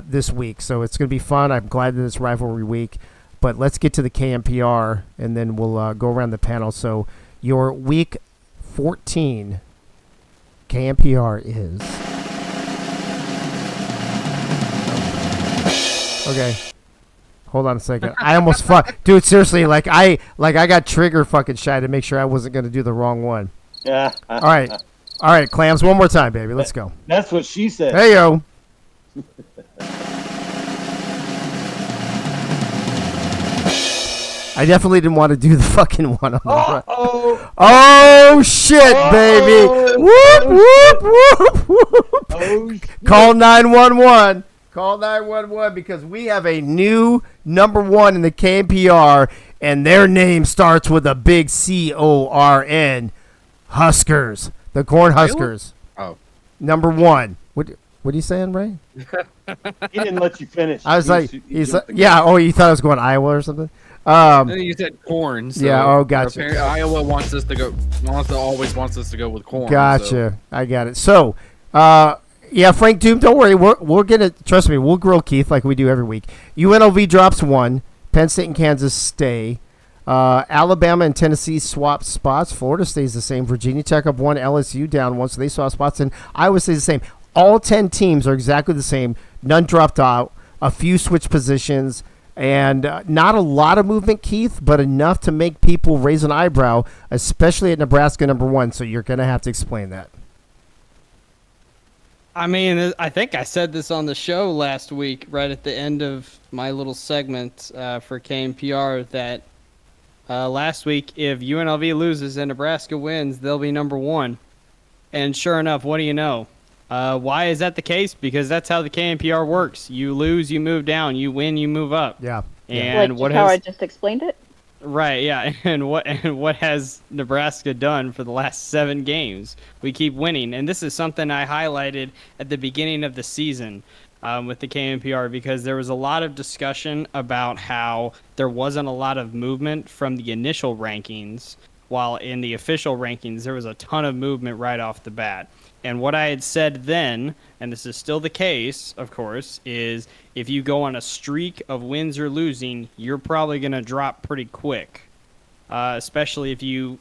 this week, so it's going to be fun. I'm glad that it's rivalry week, but let's get to the KMPR, and then we'll go around the panel. So your week 14 KMPR is... Okay. Hold on a second. I almost dude, seriously, like I got trigger fucking shy to make sure I wasn't going to do the wrong one. Yeah. All right, Clams, one more time, baby. Let's go. That's what she said. Hey, yo. I definitely didn't want to do the fucking one on the front. Oh, shit, baby. Whoop, whoop, whoop, whoop. Call 911. Call 911 because we have a new number 1 in the KMPR, and their name starts with a big CORN. Huskers. The Corn Huskers. Oh. Number 1. What are you saying, Ray? He didn't let you finish. I was yeah. Oh, you thought I was going Iowa or something? You said corn. So yeah. Oh, gotcha. Iowa wants us to go. Always wants us to go with corn. Gotcha. So. I got it. So, yeah, Frank Doom, don't worry. We're gonna trust me. We'll grill Keith like we do every week. UNLV drops 1. Penn State and Kansas stay. Alabama and Tennessee swap spots. Florida stays the same. Virginia Tech up 1. LSU down 1. So they swap spots, and Iowa stays the same. All 10 teams are exactly the same. None dropped out. A few switch positions. And not a lot of movement, Keith, but enough to make people raise an eyebrow, especially at Nebraska number 1. So you're going to have to explain that. I mean, I think I said this on the show last week, right at the end of my little segment for KMPR, that last week, if UNLV loses and Nebraska wins, they'll be number 1. And sure enough, what do you know? Why is that the case? Because that's how the KMPR works. You lose, you move down. You win, you move up. Yeah. like And how I just explained it? Right, yeah, and what has Nebraska done for the last 7 games? We keep winning, and this is something I highlighted at the beginning of the season with the KNPR because there was a lot of discussion about how there wasn't a lot of movement from the initial rankings, while in the official rankings there was a ton of movement right off the bat. And what I had said then, and this is still the case, of course, is if you go on a streak of wins or losing, you're probably going to drop pretty quick, especially if you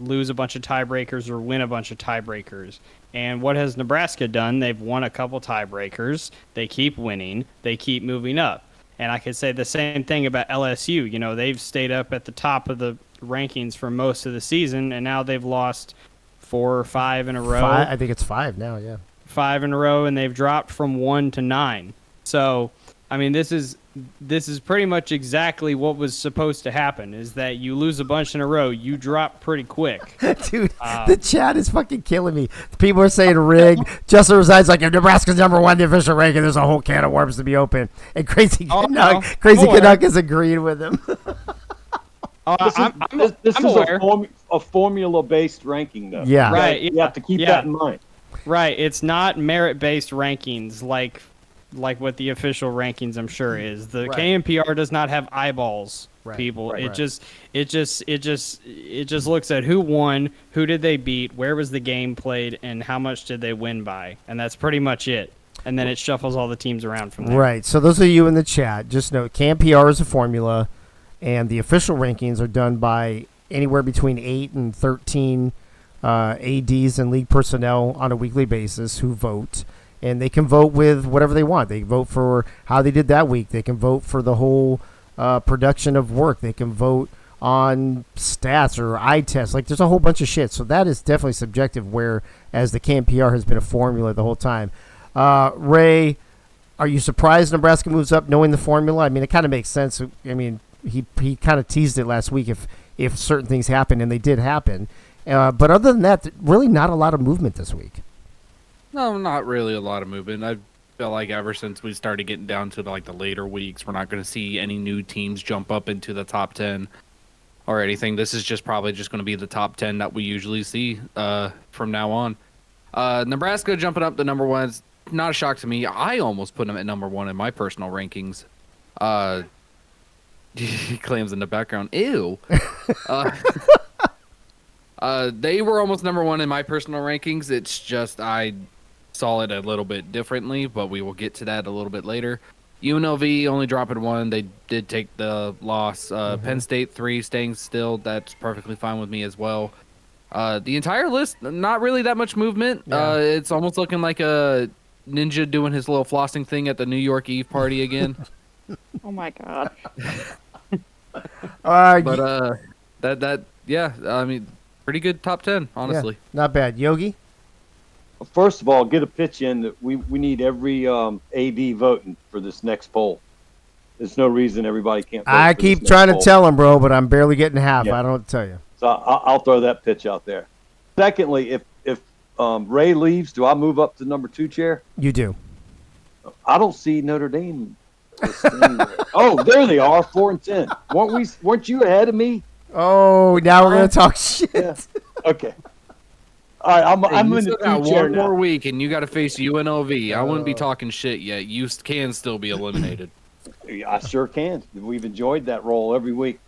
lose a bunch of tiebreakers or win a bunch of tiebreakers. And what has Nebraska done? They've won a couple tiebreakers. They keep winning. They keep moving up. And I could say the same thing about LSU. You know, they've stayed up at the top of the rankings for most of the season, and now they've lost 4 or 5 in a row. I think it's 5 now, yeah. 5 in a row, and they've dropped from 1 to 9. So, I mean, this is pretty much exactly what was supposed to happen, is that you lose a bunch in a row, you drop pretty quick. Dude, the chat is fucking killing me. People are saying rig. Justin Resides like, if Nebraska's number 1 in the official ranking, there's a whole can of worms to be open. And Crazy Canuck is agreeing with him. This is a formula-based ranking, though. Yeah. Right. You have to keep that in mind. Right. It's not merit-based rankings like what the official rankings, I'm sure, is. The KNPR does not have eyeballs, people. It just looks at who won, who did they beat, where was the game played, and how much did they win by. And that's pretty much it. And then it shuffles all the teams around from there. Right. So those of you in the chat, just know KNPR is a formula. And the official rankings are done by anywhere between 8 and 13 ADs and league personnel on a weekly basis who vote. And they can vote with whatever they want. They vote for how they did that week. They can vote for the whole production of work. They can vote on stats or eye tests. Like, there's a whole bunch of shit. So that is definitely subjective, whereas the KNPR has been a formula the whole time. Ray, are you surprised Nebraska moves up knowing the formula? I mean, it kind of makes sense. I mean, he kind of teased it last week if certain things happen, and they did happen. But other than that, really not a lot of movement this week. No, not really a lot of movement. I feel like ever since we started getting down to like the later weeks, we're not going to see any new teams jump up into the top 10 or anything. This is probably just going to be the top 10 that we usually see from now on. Nebraska jumping up to number 1 is not a shock to me. I almost put them at number 1 in my personal rankings. He claims in the background, ew. They were almost number 1 in my personal rankings. It's just I saw it a little bit differently, but we will get to that a little bit later. UNLV only dropping 1. They did take the loss. Penn State 3 staying still. That's perfectly fine with me as well. The entire list, not really that much movement. Yeah. It's almost looking like a ninja doing his little flossing thing at the New York Eve party again. Oh my god. Yeah, I mean, pretty good top 10, honestly. Yeah, not bad. Yogi? First of all, get a pitch in that we need every AD voting for this next poll. There's no reason everybody can't vote. I keep trying to tell him, bro, but I'm barely getting half. Yeah. I don't know what to tell you. So I'll throw that pitch out there. Secondly, if Ray leaves, do I move up to number 2 chair? You do. I don't see Notre Dame. Oh, there they are, 4 and 10. Weren't you ahead of me? Oh, now we're gonna talk shit. Yeah. Okay. All right, I'm in the 2 chair one now. more week, and you got to face UNLV. I wouldn't be talking shit yet. You can still be eliminated. I sure can. We've enjoyed that role every week.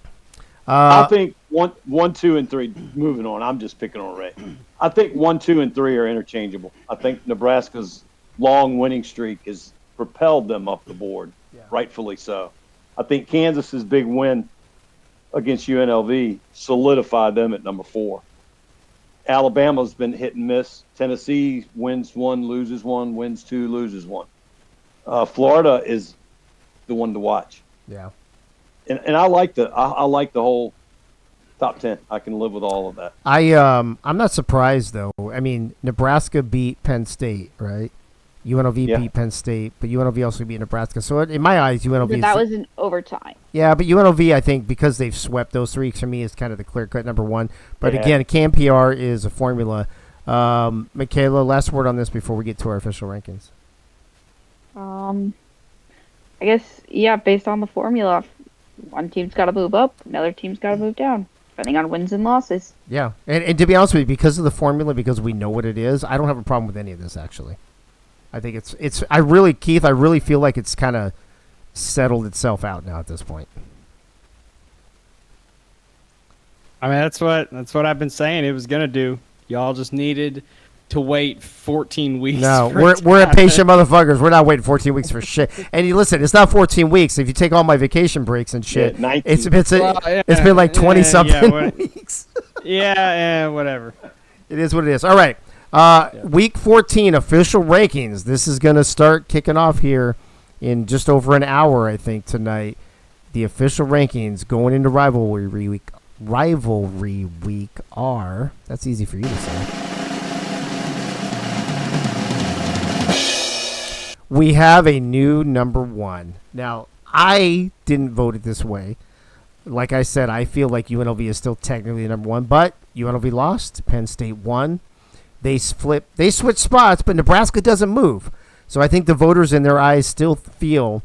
I think 1, 2, and 3. Moving on. I'm just picking on Ray. I think 1, 2, and 3 are interchangeable. I think Nebraska's long winning streak has propelled them up the board, rightfully so. I think Kansas's big win against UNLV solidified them at number 4. Alabama's been hit and miss. Tennessee wins 1, loses 1, wins 2, loses 1. Florida is the one to watch. Yeah. And I like the whole top 10. I can live with all of that. I'm not surprised though. I mean, Nebraska beat Penn State, right? UNLV beat Penn State, but UNLV also beat Nebraska. So in my eyes, UNLV. But that was in overtime. Yeah, but UNLV, I think, because they've swept those 3, for me, is kind of the clear-cut number 1. But again, KNPR is a formula. Michaela, last word on this before we get to our official rankings. I guess, based on the formula, one team's got to move up, another team's got to move down, depending on wins and losses. Yeah, and to be honest with you, because of the formula, because we know what it is, I don't have a problem with any of this actually. I think it's. I really, Keith, I really feel like it's kind of settled itself out now at this point. I mean, that's what I've been saying it was gonna do. Y'all just needed to wait 14 weeks. No, for we're impatient motherfuckers. We're not waiting 14 weeks for shit. And you listen, it's not 14 weeks. If you take all my vacation breaks and shit, it's been like 20 something weeks. Yeah, whatever. It is what it is. All right. Week 14 official rankings. This is going to start kicking off here in just over an hour, I think, tonight. The official rankings going into rivalry week. Rivalry week are. That's easy for you to say. We have a new number one. Now, I didn't vote it this way. Like I said, I feel like UNLV is still technically the number one, but UNLV lost. Penn State won. They switched spots, but Nebraska doesn't move. So I think the voters in their eyes still feel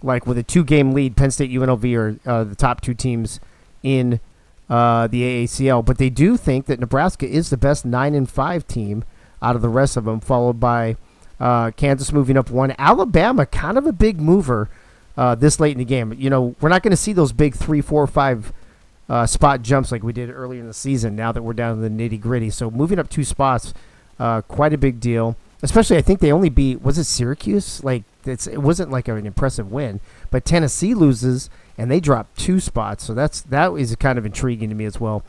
like with a 2-game lead, Penn State, UNLV are the top two teams in the AACL. But they do think that Nebraska is the best 9-5 team out of the rest of them, followed by Kansas moving up one. Alabama, kind of a big mover this late in the game. You know, we're not going to see those big 3, 4, 5 spot jumps like we did earlier in the season now that we're down to the nitty-gritty. So moving up 2 spots, quite a big deal. Especially, I think they only beat, was it Syracuse? Like, it wasn't like an impressive win. But Tennessee loses, and they drop 2 spots. So that is kind of intriguing to me as well.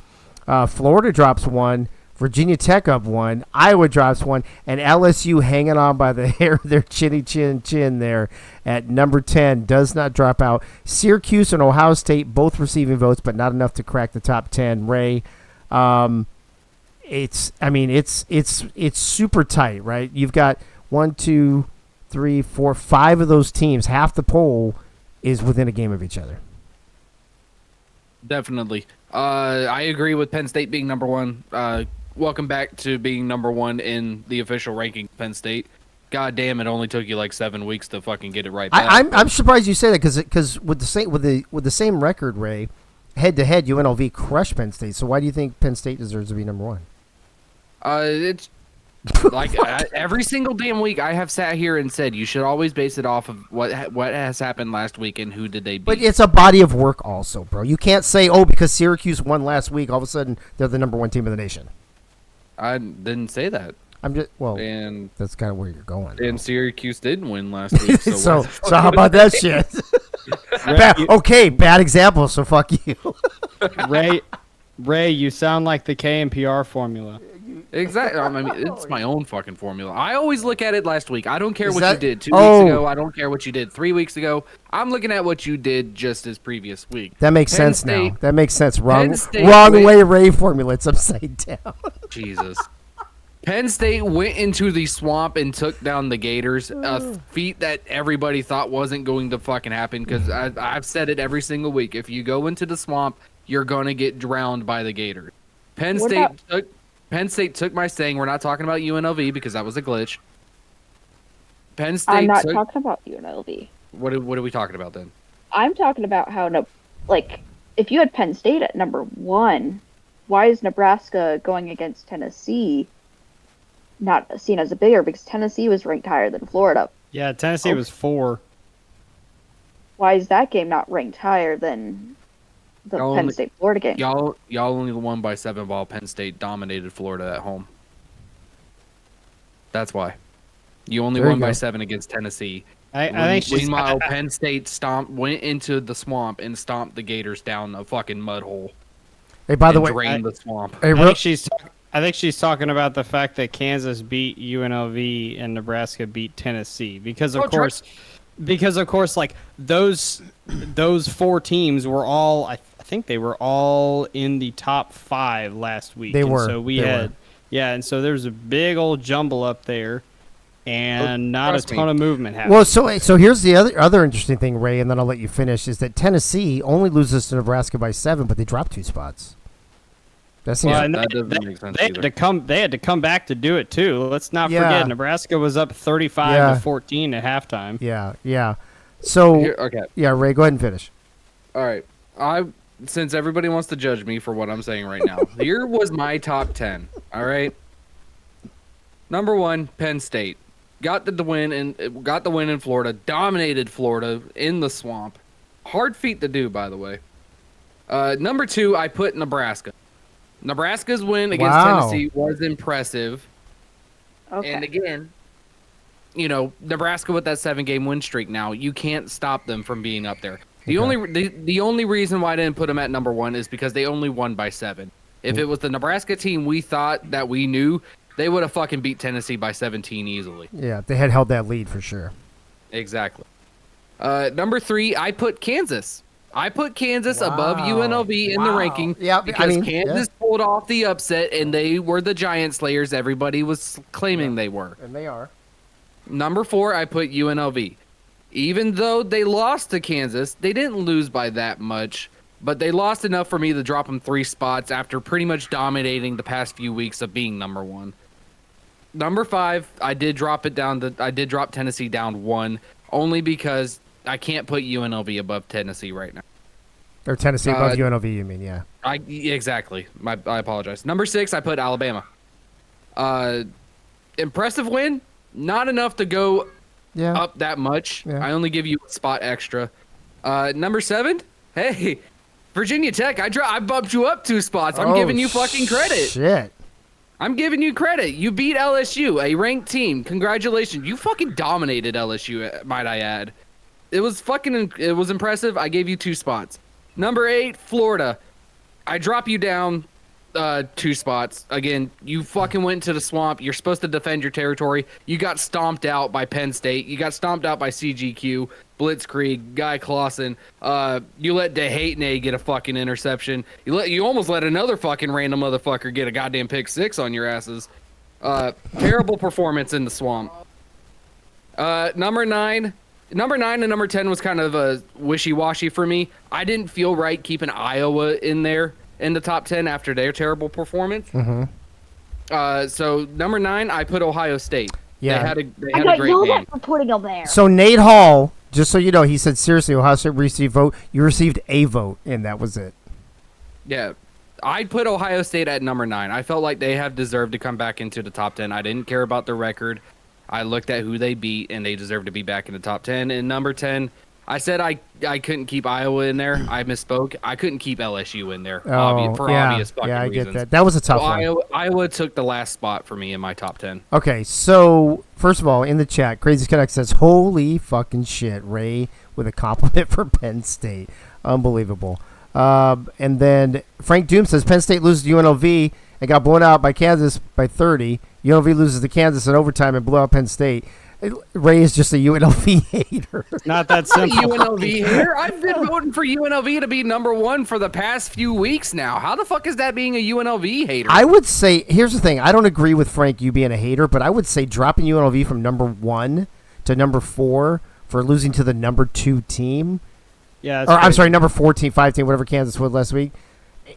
Florida drops 1. Virginia Tech up 1. Iowa drops 1. And LSU hanging on by the hair of their chin there at number 10 does not drop out. Syracuse and Ohio State both receiving votes, but not enough to crack the top 10. Ray, it's super tight, right? You've got 1, 2, 3, 4, 5 of those teams. Half the poll is within a game of each other. Definitely. I agree with Penn State being number one. Welcome back to being number one in the official ranking, Penn State. God damn, it only took you like 7 weeks to fucking get it right back. I'm surprised you say that because with the same record, Ray, head to head, UNLV crushed Penn State. So why do you think Penn State deserves to be number one? It's like every single damn week I have sat here and said you should always base it off of what has happened last week and who did they beat. But it's a body of work also, bro. You can't say, oh, because Syracuse won last week, all of a sudden they're the number one team in the nation. I didn't say that. And that's kind of where you're going. And Syracuse didn't win last week. So how about that shit? Bad example. So fuck you, Ray. You sound like the KNPR formula. Exactly. I mean, it's my own fucking formula. I always look at it last week. I don't care what you did 2 weeks ago. I don't care what you did 3 weeks ago. I'm looking at what you did just this previous week. That makes sense now. That makes sense. Wrong way Ray formula. It's upside down. Jesus. Penn State went into the swamp and took down the Gators, a feat that everybody thought wasn't going to fucking happen because I've said it every single week. If you go into the swamp, you're going to get drowned by the Gators. Penn State took my saying. We're not talking about UNLV because that was a glitch. Penn State. I'm not talking about UNLV. What are we talking about then? I'm talking about how, if you had Penn State at number 1, why is Nebraska going against Tennessee not seen as a bigger? Because Tennessee was ranked higher than Florida. Yeah, Tennessee was 4. Why is that game not ranked higher than the Penn State Florida game? Y'all only won by 7 ball. Penn State dominated Florida at home. That's why. You only won by 7 against Tennessee. Meanwhile, Penn State went into the swamp and stomped the Gators down a fucking mud hole. Hey, by the way, drained the swamp. I think she's talking about the fact that Kansas beat UNLV and Nebraska beat Tennessee because of course, like those 4 teams were all. I think they were all in the top 5 last week. They were. So and so there's a big old jumble up there, and not a ton of movement happening. Well, so here's the other interesting thing, Ray, and then I'll let you finish. Is that Tennessee only loses to Nebraska by 7, but they dropped 2 spots. That doesn't make sense either. They had to come back to do it too. Let's not forget Nebraska was up 35-14 at halftime. Yeah. So okay. Yeah, Ray, go ahead and finish. All right. Since everybody wants to judge me for what I'm saying right now, here was my top 10. All right. Number 1, Penn State. Got the win in Florida. Dominated Florida in the swamp. Hard feat to do, by the way. Number 2, I put Nebraska. Nebraska's win against Tennessee was impressive. Okay. And again, Nebraska with that 7-game win streak now, you can't stop them from being up there. The only reason why I didn't put them at number 1 is because they only won by 7. If it was the Nebraska team we thought that we knew, they would have fucking beat Tennessee by 17 easily. Yeah, they had held that lead for sure. Exactly. Number 3, I put Kansas. I put Kansas above UNLV in the ranking because Kansas pulled off the upset, and they were the giant slayers everybody was claiming they were. And they are. Number 4, I put UNLV. Even though they lost to Kansas, they didn't lose by that much, but they lost enough for me to drop them 3 spots after pretty much dominating the past few weeks of being number 1. Number 5, I did drop Tennessee down 1, only because I can't put UNLV above Tennessee right now. Or Tennessee above UNLV, you mean, yeah. Exactly. I apologize. Number 6, I put Alabama. Impressive win. Not enough to go up that much. Yeah. I only give you a spot extra. Number 7, hey, Virginia Tech, I bumped you up 2 spots. I'm giving you fucking credit. Shit. I'm giving you credit. You beat LSU, a ranked team. Congratulations. You fucking dominated LSU, might I add. It was impressive. I gave you 2 spots. Number 8, Florida. I drop you down 2 spots. Again, you fucking went into the swamp. You're supposed to defend your territory. You got stomped out by Penn State. You got stomped out by CGQ, Blitzkrieg, Guy Clausen. You let DeHatenay get a fucking interception. You almost let another fucking random motherfucker get a goddamn pick 6 on your asses. Terrible performance in the swamp. Number 9 and number 10 was kind of a wishy-washy for me. I didn't feel right keeping Iowa in there in the top 10 after their terrible performance. Mm-hmm. So number 9, I put Ohio State. Yeah, they had a great game. For putting them there. So Nate Hall, just so you know, he said seriously, Ohio State received vote. You received a vote, and that was it. Yeah, I put Ohio State at number 9. I felt like they have deserved to come back into the top 10. I didn't care about their record. I looked at who they beat, and they deserve to be back in the top 10. And number 10, I said I couldn't keep Iowa in there. I misspoke. I couldn't keep LSU in there for obvious fucking reasons. Yeah, I get that. That was a tough one. Iowa took the last spot for me in my top 10. Okay, so first of all, in the chat, Crazy Connect says, "Holy fucking shit, Ray!" with a compliment for Penn State. Unbelievable. And then Frank Doom says Penn State loses to UNLV and got blown out by Kansas by 30. UNLV loses to Kansas in overtime and blew out Penn State. Ray is just a UNLV hater. Not that simple. UNLV hater? I've been voting for UNLV to be number 1 for the past few weeks now. How the fuck is that being a UNLV hater? I would say, here's the thing. I don't agree with Frank, you being a hater, but I would say dropping UNLV from number 1 to number 4 for losing to the number 2 team. Yeah. I'm sorry, number 14, 15, whatever Kansas was last week.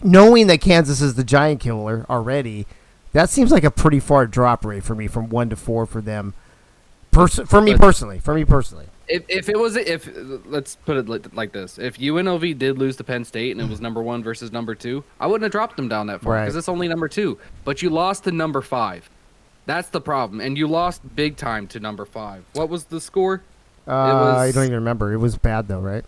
Knowing that Kansas is the giant killer already, that seems like a pretty far drop rate for me from 1 to 4 for them. For me personally. If let's put it like this, if UNLV did lose to Penn State and it was number 1 versus number 2, I wouldn't have dropped them down that far because it's only number 2. But you lost to number 5. That's the problem, and you lost big time to number 5. What was the score? I don't even remember. It was bad though, right?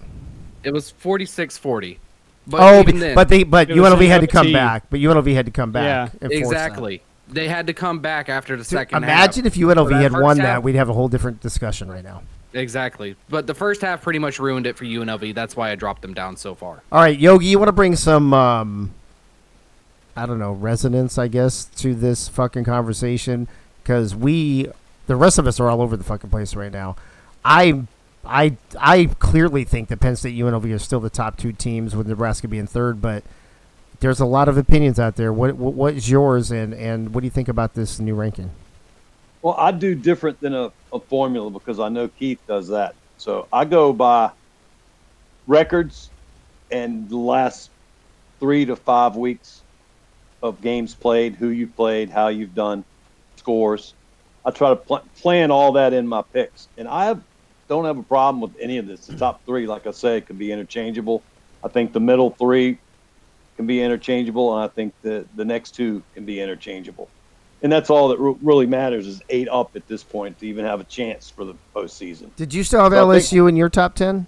It was 46-40. But UNLV had to come back. But UNLV had to come back. Yeah, exactly. They had to come back after the second half. Imagine if UNLV had won that, we'd have a whole different discussion right now. Exactly. But the first half pretty much ruined it for UNLV. That's why I dropped them down so far. All right, Yogi, you want to bring some, resonance, I guess, to this fucking conversation? Because the rest of us are all over the fucking place right now. I clearly think that Penn State UNLV are still the top 2 teams, with Nebraska being 3rd, but there's a lot of opinions out there. What is yours, and what do you think about this new ranking? Well, I do different than a formula because I know Keith does that. So I go by records and the last 3 to 5 weeks of games played, who you played, how you've done, scores. I try to plan all that in my picks. And don't have a problem with any of this. The top 3, like I said, could be interchangeable. I think the middle three can be interchangeable, and I think the next two can be interchangeable. And that's all that really matters is 8 up at this point to even have a chance for the postseason. Did you still have LSU in your top 10?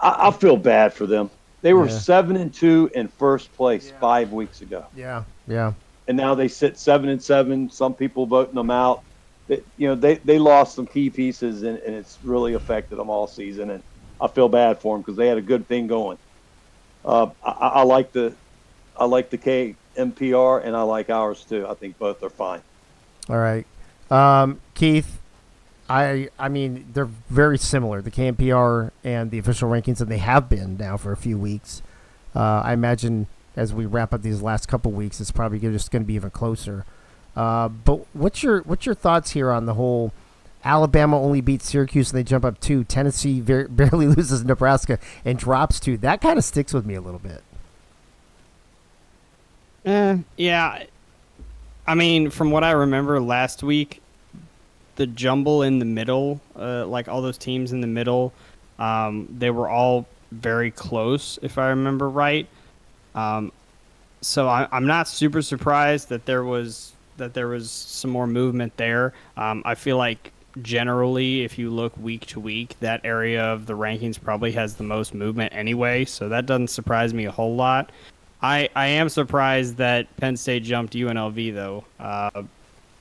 I feel bad for them. They were 7-2 in first place 5 weeks ago. Yeah. And now they sit 7-7. Some people voting them out. They lost some key pieces, and it's really affected them all season. And I feel bad for them because they had a good thing going. I like the KMPR, and I like ours too. I think both are fine. All right, Keith. I mean, they're very similar, the KMPR and the official rankings, and they have been now for a few weeks. I imagine as we wrap up these last couple weeks, it's probably just going to be even closer. But what's your thoughts here on the whole? Alabama only beats Syracuse and they jump up 2. Tennessee barely loses Nebraska and drops 2. That kind of sticks with me a little bit. Yeah. I mean, from what I remember last week, the jumble in the middle, like all those teams in the middle, they were all very close, if I remember right. So I'm not super surprised that there was some more movement there. I feel like generally, if you look week to week, that area of the rankings probably has the most movement anyway, so that doesn't surprise me a whole lot. I am surprised that Penn State jumped UNLV, though.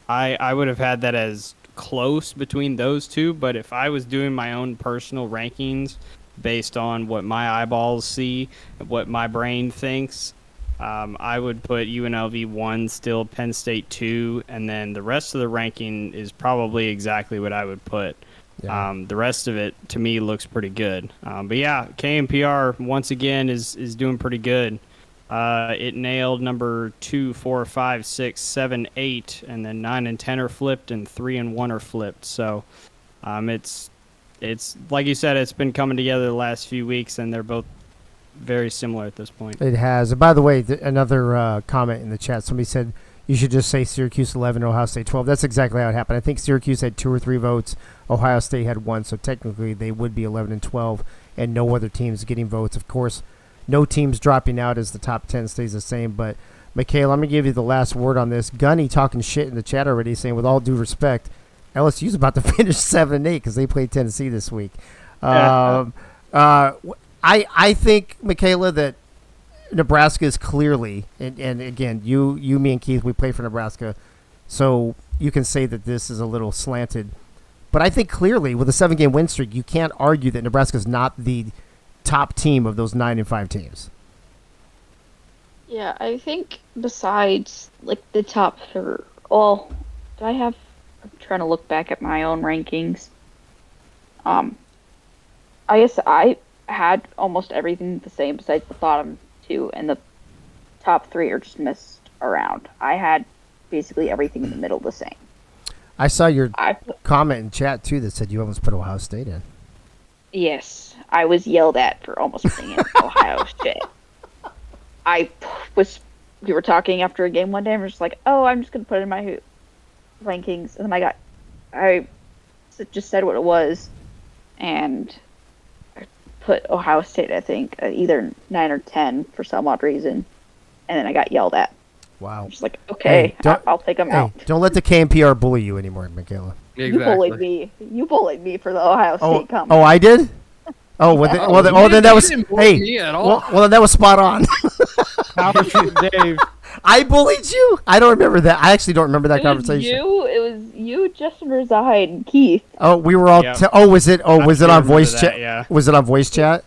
I would have had that as close between those two, but if I was doing my own personal rankings based on what my eyeballs see, what my brain thinks, I would put UNLV 1, still Penn State 2, and then the rest of the ranking is probably exactly what I would put. Yeah. The rest of it, to me, looks pretty good. But yeah, KMPR, once again, is doing pretty good. It nailed number 2, 4, 5, 6, 7, 8, and then 9 and 10 are flipped, and 3 and 1 are flipped. So it's like you said, it's been coming together the last few weeks, and they're both very similar at this point. It has. By the way, another comment in the chat. Somebody said you should just say Syracuse 11, Ohio State 12. That's exactly how it happened. I think Syracuse had 2 or 3 votes. Ohio State had 1, so technically they would be 11 and 12, and no other teams getting votes. Of course, no teams dropping out as the top 10 stays the same. But, Michaela, I'm going to give you the last word on this. Gunny talking shit in the chat already, saying, with all due respect, LSU's about to finish 7-8 because they played Tennessee this week. I think, Michaela, that Nebraska is clearly, and again, you, me, and Keith, we play for Nebraska, so you can say that this is a little slanted. But I think clearly, with a 7-game win streak, you can't argue that Nebraska is not the top team of those 9 and 5 teams. Yeah, I think besides like the top 3, well, I'm trying to look back at my own rankings. I guess I had almost everything the same besides the bottom 2, and the top 3 are just messed around. I had basically everything in the middle the same. I saw your comment in chat too that said you almost put Ohio State in. Yes, I was yelled at for almost putting in Ohio State. We were talking after a game one day, and we're just like, oh, I'm just going to put it in my rankings. And then I just said what it was, and I put Ohio State, I think, either 9 or 10 for some odd reason. And then I got yelled at. Wow. I'm just like, okay, I'll take them out. Don't let the KMPR bully you anymore, Michaela. Exactly. You bullied me for the Ohio State comment. Oh, I did? Oh, then that was. Hey, then that was spot on. Dave. I bullied you? I don't remember that. I actually don't remember that conversation. It was you, Justin Rezai, and Keith. Oh, we were all. Yep. Was it on voice chat? Yeah. Was it on voice chat?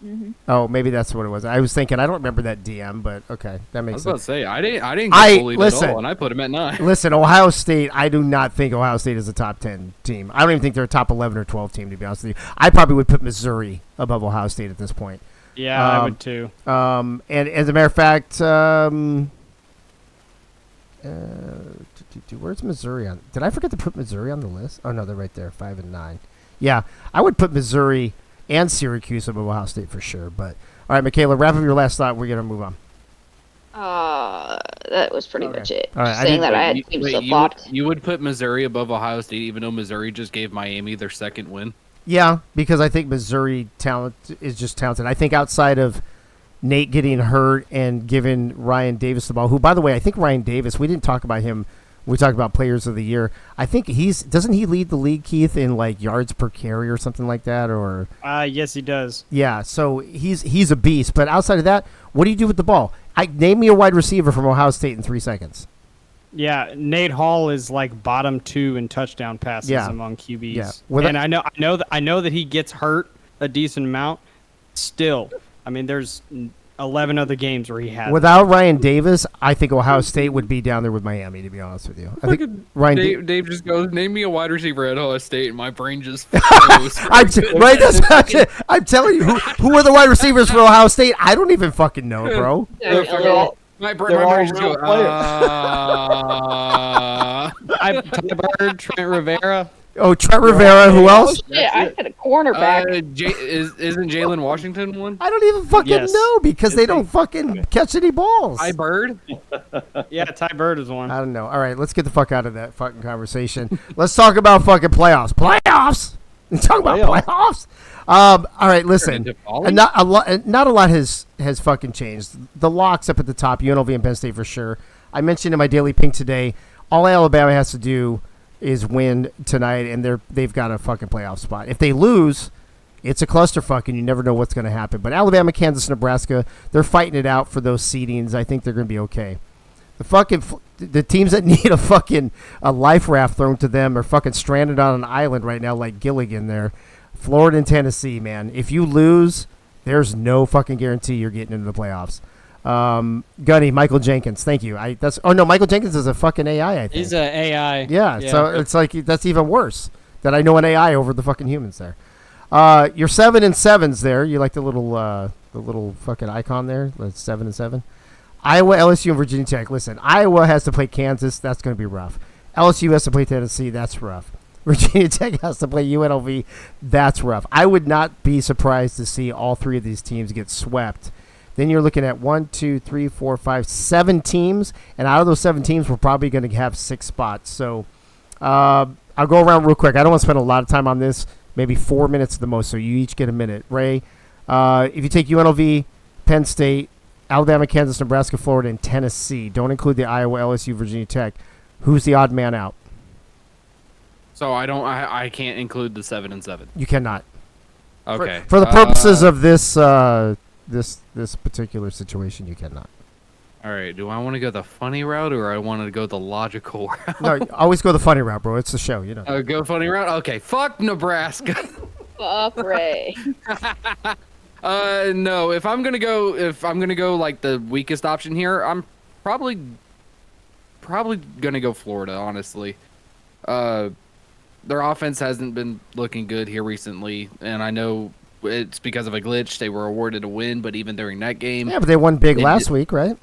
Mm-hmm. Oh, maybe that's what it was. I was thinking. I don't remember that DM, but okay, that makes sense. I was about to say I didn't get bullied at all, and I put him at 9. Listen, Ohio State. I do not think Ohio State is a top 10 team. I don't even think they're a top 11 or 12 team. To be honest with you, I probably would put Missouri above Ohio State at this point. Yeah, I would too. And as a matter of fact, where's Missouri on? Did I forget to put Missouri on the list? Oh no, they're right there, 5 and 9. Yeah, I would put Missouri and Syracuse above Ohio State for sure. But all right, Michaela, wrap up your last thought. We're gonna move on. That was pretty much it. All right, Saying that I had teams that thought. You would put Missouri above Ohio State, even though Missouri just gave Miami their second win? Yeah, because I think Missouri talent is just talented. I think outside of Nate getting hurt and giving Ryan Davis the ball, who, by the way, I think Ryan Davis, we didn't talk about him. We talked about players of the year. I think doesn't he lead the league, Keith, in like yards per carry or something like that? Or yes, he does. Yeah, so he's a beast. But outside of that, what do you do with the ball? Name me a wide receiver from Ohio State in 3 seconds. Yeah, Nate Hall is like bottom 2 in touchdown passes among QBs. Yeah. And I know that he gets hurt a decent amount. Still, I mean, there's 11 other games where he has. Without Ryan Davis, I think Ohio State would be down there with Miami, to be honest with you. I think Dave just goes, name me a wide receiver at Ohio State, and my brain just froze. I'm telling you, who are the wide receivers for Ohio State? I don't even fucking know, bro. My brain just goes, Ty Bird, Trent Rivera. Oh, Trent Rivera. Who else? Yeah, I had a cornerback. Isn't Jalen Washington one? I don't even fucking know because they don't fucking catch any balls. Ty Bird? Yeah, Ty Bird is one. I don't know. All right, let's get the fuck out of that fucking conversation. Let's talk about fucking playoffs. Playoffs. Talk about playoffs. All right, listen. Not a lot has fucking changed. The locks up at the top, UNLV and Penn State for sure. I mentioned in my Daily Pink today, all Alabama has to do is win tonight, and they've got a fucking playoff spot. If they lose, it's a clusterfuck, and you never know what's going to happen. But Alabama, Kansas, Nebraska, they're fighting it out for those seedings. I think they're going to be okay. The teams that need a life raft thrown to them are fucking stranded on an island right now, like Gilligan there. Florida and Tennessee, man. If you lose, there's no fucking guarantee you're getting into the playoffs. Gunny, Michael Jenkins, thank you. Michael Jenkins is a fucking AI, I think. He's an AI. Yeah, so it's like that's even worse that I know an AI over the fucking humans there. Your 7-7s there. You like the little fucking icon there? That's 7-7. Iowa, LSU, and Virginia Tech. Listen, Iowa has to play Kansas. That's going to be rough. LSU has to play Tennessee. That's rough. Virginia Tech has to play UNLV. That's rough. I would not be surprised to see all three of these teams get swept. Then you're looking at 7 teams, and out of those 7 teams, we're probably going to have 6 spots. So I'll go around real quick. I don't want to spend a lot of time on this, maybe 4 minutes at the most, so you each get a minute. Ray, if you take UNLV, Penn State, Alabama, Kansas, Nebraska, Florida, and Tennessee, don't include the Iowa, LSU, Virginia Tech, who's the odd man out? So I can't include the 7-7. You cannot. Okay. For the purposes of this this particular situation, you cannot. All right. Do I want to go the funny route or I want to go the logical route? No, always go the funny route, bro. It's the show, you know. Go funny route. Okay. Fuck Nebraska. Fuck Ray. No. If I'm gonna go like the weakest option here, I'm probably gonna go Florida. Honestly, their offense hasn't been looking good here recently, and I know it's because of a glitch. They were awarded a win, but even during that game, yeah, but they won big last week, right?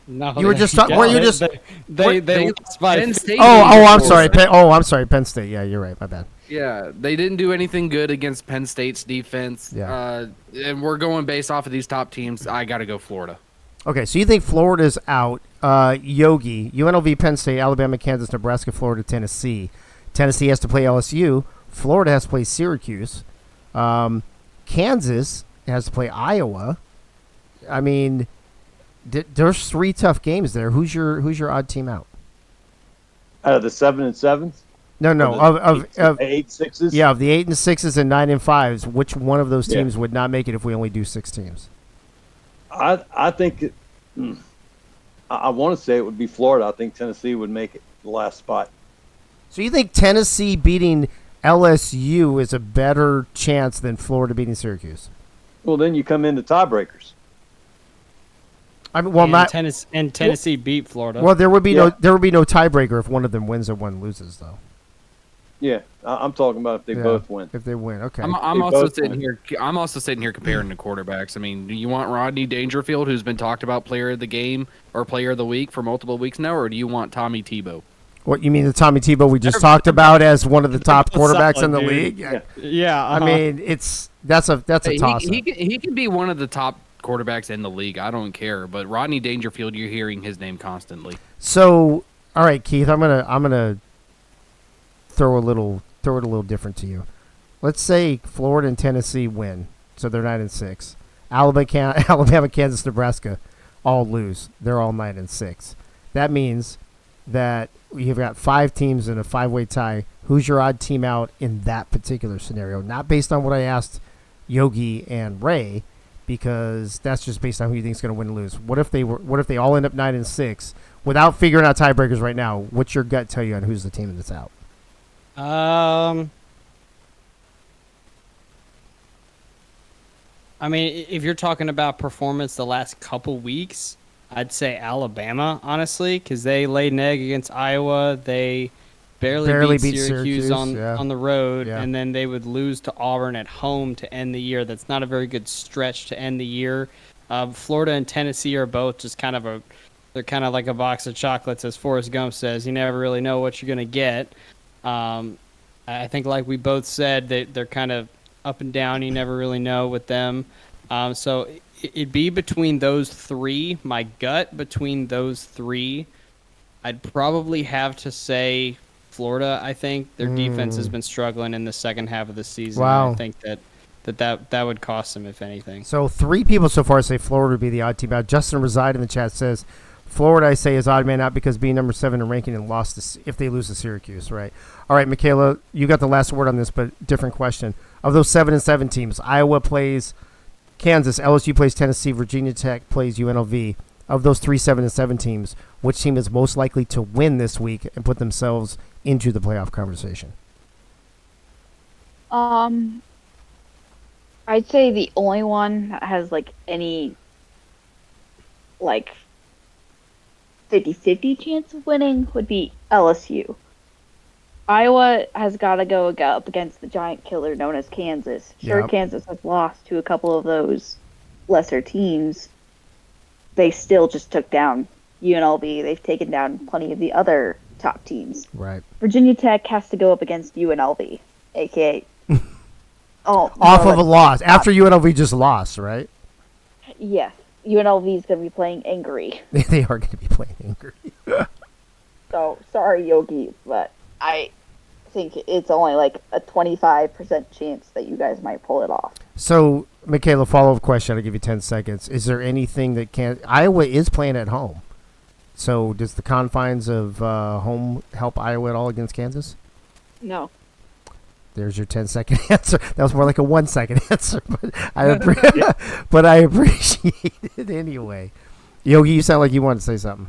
No, you were just talking. Were you just? They lost by Penn State. I'm sorry. I'm sorry. Penn State. Yeah, you're right. My bad. Yeah, they didn't do anything good against Penn State's defense. Yeah. And we're going based off of these top teams. I got to go Florida. Okay, so you think Florida's out? Yogi, UNLV, Penn State, Alabama, Kansas, Nebraska, Florida, Tennessee. Tennessee has to play LSU. Florida has to play Syracuse. Kansas has to play Iowa. I mean, there's 3 tough games there. Who's your odd team out? Out of the 7-7s? No, of 8-6s. Yeah, of the 8 and 6s and 9 and 5s, which one of those teams would not make it if we only do 6 teams? I think I want to say it would be Florida. I think Tennessee would make it the last spot. So you think Tennessee beating LSU is a better chance than Florida beating Syracuse? Well, then you come into tiebreakers. I mean, Tennessee beat Florida. Well, there would be no tiebreaker if one of them wins or one loses, though. Yeah, I'm talking about if they both win. If they win, okay. I'm also sitting here comparing the quarterbacks. I mean, do you want Rodney Dangerfield, who's been talked about player of the game or player of the week for multiple weeks now, or do you want Tommy Tebow? What, you mean the Tommy Tebow we just talked about as one of the top quarterbacks in the league? Yeah. I mean, that's a toss. He can be one of the top quarterbacks in the league. I don't care, but Rodney Dangerfield, you're hearing his name constantly. So, all right, Keith, I'm gonna throw it a little different to you. let's say Florida and Tennessee win, so they're 9-6. Alabama, Kansas, Nebraska all lose. They're all 9-6. That means that you've got 5 teams in a 5-way tie. Who's your odd team out in that particular scenario? Not based on what I asked Yogi and Ray, because that's just based on who you think is going to win and lose. What if they all end up 9-6 without figuring out tiebreakers right now? What's your gut tell you on who's the team that's out? I mean, if you're talking about performance the last couple weeks, I'd say Alabama, honestly, because they laid an egg against Iowa. They barely beat Syracuse on the road, and then they would lose to Auburn at home to end the year. That's not a very good stretch to end the year. Florida and Tennessee are both just they're kind of like a box of chocolates, as Forrest Gump says. You never really know what you're going to get. I think, like we both said, they're kind of up and down. You never really know with them. So it'd be between those 3. My gut between those 3, I'd probably have to say Florida. I think their defense has been struggling in the second half of the season. Wow. I think that would cost them, if anything. So 3 people so far say Florida would be the odd team out. Justin Reside in the chat says Florida, I say, is odd man out because being number 7 in ranking and lost if they lose to Syracuse, right? All right, Michaela, you got the last word on this, but different question. Of those 7-7 teams, Iowa plays Kansas, LSU plays Tennessee, Virginia Tech plays UNLV. Of those 3 7-7 teams, which team is most likely to win this week and put themselves into the playoff conversation? I'd say the only one that has any 50-50 chance of winning would be LSU. Iowa has got to go up against the giant killer known as Kansas. Sure, Kansas has lost to a couple of those lesser teams. They still just took down UNLV. They've taken down plenty of the other top teams. Right. Virginia Tech has to go up against UNLV, a.k.a. off of a loss. After UNLV just lost, right? Yes. UNLV is going to be playing angry. They are going to be playing angry. So, sorry, Yogi, but I think it's only a 25% chance that you guys might pull it off. So, Michaela, follow-up question. I'll give you 10 seconds. Is there anything that can't... Iowa is playing at home. So, does the confines of home help Iowa at all against Kansas? No. There's your 10-second answer. That was more like a 1-second answer, but I appreciate it anyway. Yogi, you sound like you wanted to say something.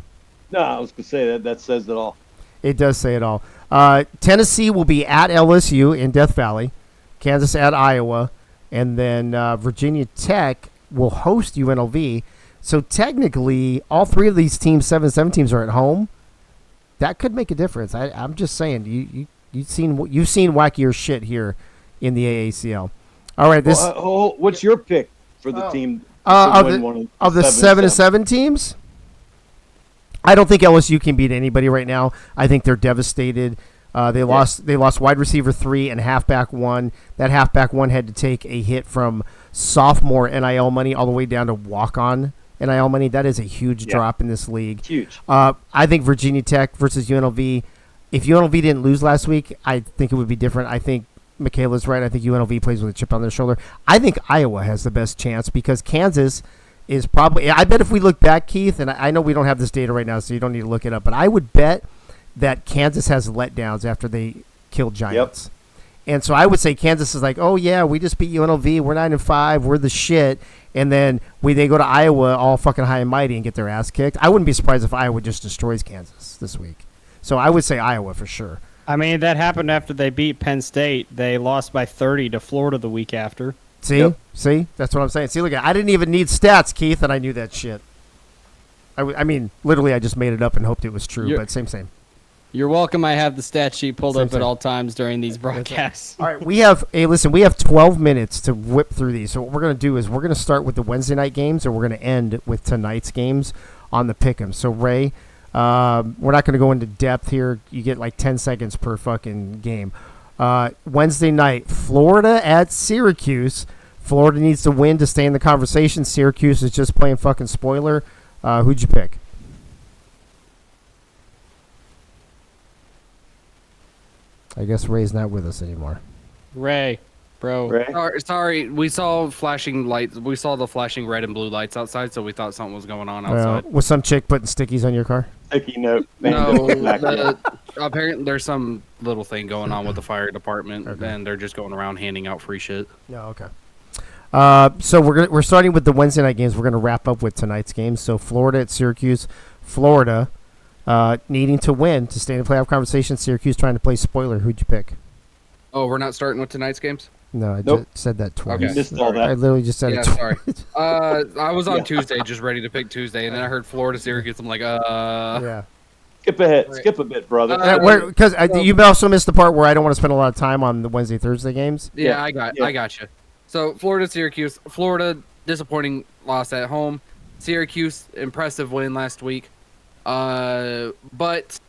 No, I was going to say that says it all. It does say it all. Tennessee will be at LSU in Death Valley, Kansas at Iowa, and then Virginia Tech will host UNLV. So technically, all 3 of these teams, 7-7 teams, are at home. That could make a difference. I'm just saying, You've seen wackier shit here in the AACL. All right, this. What's your pick for the team of the 7-7 teams? I don't think LSU can beat anybody right now. I think they're devastated. They lost wide receiver 3 and halfback 1. That halfback 1 had to take a hit from sophomore NIL money all the way down to walk-on NIL money. That is a huge drop in this league. Huge. I think Virginia Tech versus UNLV. If UNLV didn't lose last week, I think it would be different. I think Michaela's right. I think UNLV plays with a chip on their shoulder. I think Iowa has the best chance because Kansas is probably... I bet if we look back, Keith, and I know we don't have this data right now, so you don't need to look it up, but I would bet that Kansas has letdowns after they killed Giants. Yep. And so I would say Kansas is like, oh, yeah, we just beat UNLV. We're 9-5. We're the shit. And then they go to Iowa all fucking high and mighty and get their ass kicked. I wouldn't be surprised if Iowa just destroys Kansas this week. So I would say Iowa for sure. I mean, that happened after they beat Penn State. They lost by 30 to Florida the week after. See? That's what I'm saying. See, look, I didn't even need stats, Keith, and I knew that shit. I mean, literally, I just made it up and hoped it was true, but same. You're welcome. I have the stat sheet pulled up at all times during these broadcasts. All right, we have 12 minutes to whip through these. So what we're going to do is we're going to start with the Wednesday night games, and we're going to end with tonight's games on the pick'em. So, Ray... we're not going to go into depth here. You get 10 seconds per fucking game. Wednesday night, Florida at Syracuse. Florida needs to win to stay in the conversation. Syracuse is just playing fucking spoiler. Who'd you pick? I guess Ray's not with us anymore. Ray. bro. Ray? Sorry, we saw flashing lights. We saw the flashing red and blue lights outside, so we thought something was going on outside. Was some chick putting stickies on your car? Sticky note. No, apparently there's some little thing going on with the fire department, and they're just going around handing out free shit. No, okay. So we're starting with the Wednesday night games. We're gonna wrap up with tonight's games. So Florida at Syracuse. Florida needing to win to stay in the playoff conversation. Syracuse trying to play spoiler. Who'd you pick? Oh, we're not starting with tonight's games? No, I Nope. said that twice. Okay. You missed all that. I literally just said Yeah, it sorry. twice. I was on Tuesday, just ready to pick Tuesday, and then I heard Florida Syracuse. I'm like, Yeah. Skip ahead. Skip a bit, brother. Because you also missed the part where I don't want to spend a lot of time on the Wednesday Thursday games. Yeah, I got you. So Florida Syracuse. Florida disappointing loss at home. Syracuse impressive win last week. But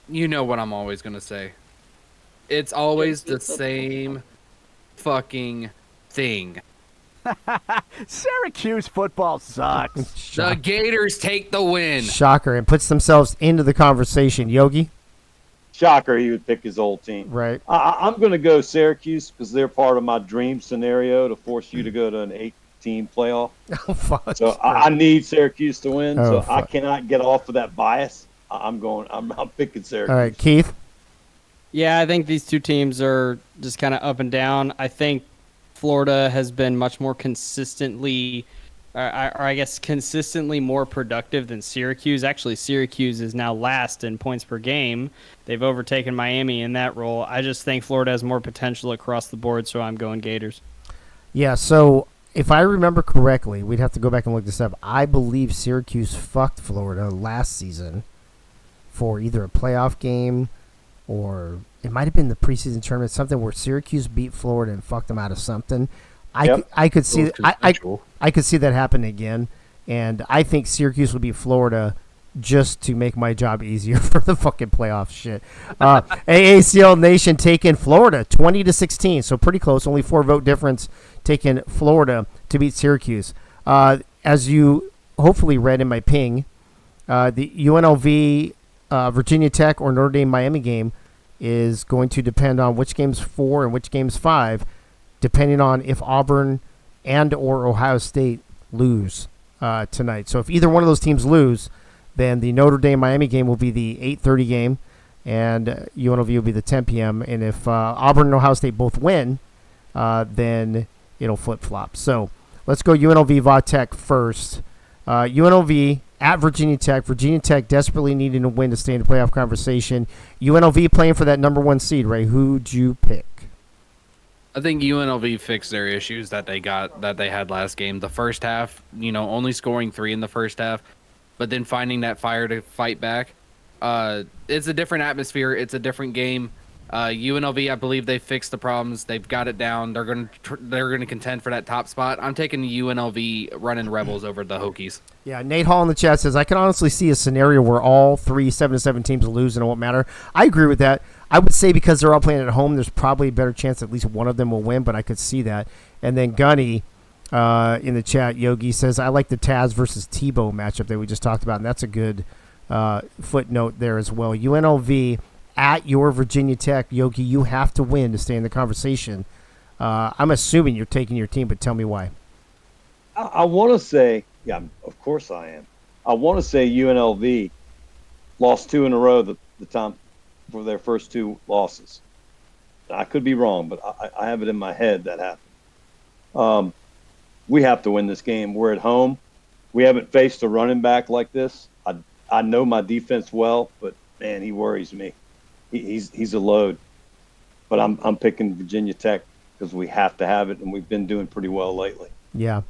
you know what I'm always gonna say. It's always the same fucking thing. Syracuse football sucks. The Gators take the win. Shocker, and puts themselves into the conversation. Yogi? Shocker, he would pick his old team. Right. I'm going to go Syracuse because they're part of my dream scenario to force you to go to an 8-team playoff. Oh, fuck. So I need Syracuse to win. Oh, so fuck. I cannot get off of that bias. I'm picking Syracuse. All right, Keith? Yeah, I think these two teams are just kind of up and down. I think Florida has been much more consistently, or I guess consistently more productive than Syracuse. Actually, Syracuse is now last in points per game. They've overtaken Miami in that role. I just think Florida has more potential across the board, so I'm going Gators. Yeah, so if I remember correctly, we'd have to go back and look this up. I believe Syracuse fucked Florida last season for either a playoff game or it might have been the preseason tournament, something where Syracuse beat Florida and fucked them out of something. I could see I could see that happen again, and I think Syracuse will beat Florida just to make my job easier for the fucking playoff shit. AACL Nation taking Florida 20-16, so pretty close, only 4-vote difference, taking Florida to beat Syracuse. As you hopefully read in my ping, the UNLV Virginia Tech or Notre Dame Miami game is going to depend on which game's 4 and which game's 5, depending on if Auburn and or Ohio State lose tonight. So if either one of those teams lose, then the Notre Dame Miami game will be the 8:30 game, and UNLV will be the 10 p.m. And if Auburn and Ohio State both win, then it'll flip-flop. So let's go UNLV Va-Tech first. UNLV at Virginia Tech. Virginia Tech desperately needing to win to stay in the playoff conversation. UNLV playing for that number 1 seed, Ray. Who'd you pick? I think UNLV fixed their issues that they had last game. The first half, only scoring 3 in the first half, but then finding that fire to fight back. It's a different atmosphere. It's a different game. UNLV, I believe they fixed the problems. They've got it down. They're gonna contend for that top spot. I'm taking UNLV running Rebels over the Hokies. Yeah, Nate Hall in the chat says, I can honestly see a scenario where all 3 7-7 teams will lose and it won't matter. I agree with that. I would say because they're all playing at home, there's probably a better chance at least one of them will win, but I could see that. And then Gunny in the chat, Yogi, says, I like the Taz versus Tebow matchup that we just talked about, and that's a good footnote there as well. UNLV at your Virginia Tech. Yogi, you have to win to stay in the conversation. I'm assuming you're taking your team, but tell me why. I want to say, yeah, of course I am. I want to say UNLV lost 2 in a row the time for their first 2 losses. I could be wrong, but I have it in my head that happened. We have to win this game. We're at home. We haven't faced a running back like this. I know my defense well, but man, he worries me. He's a load. But I'm picking Virginia Tech because we have to have it, and we've been doing pretty well lately. Yeah.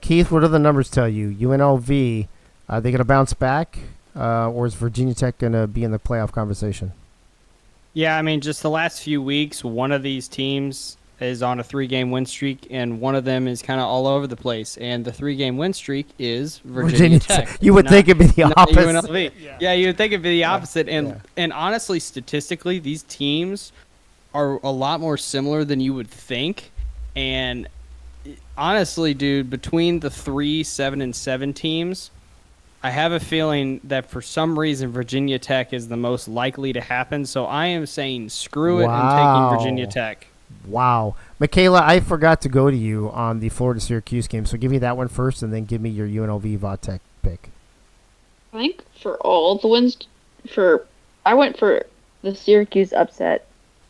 Keith, what do the numbers tell you? UNLV, are they going to bounce back, or is Virginia Tech going to be in the playoff conversation? Yeah, I mean, just the last few weeks, one of these teams is on a 3-game win streak, and one of them is kind of all over the place. And the 3-game win streak is Virginia Tech. You would think it'd be the opposite. UNLV. Yeah, you would think it'd be the opposite. And honestly, statistically, these teams are a lot more similar than you would think. And honestly, dude, between the 3, 7, and 7 teams, I have a feeling that for some reason Virginia Tech is the most likely to happen. So I am saying screw it and taking Virginia Tech. Wow. Michaela, I forgot to go to you on the Florida-Syracuse game, so give me that one first, and then give me your UNLV Vodtech pick. I think for all the wins, I went for the Syracuse upset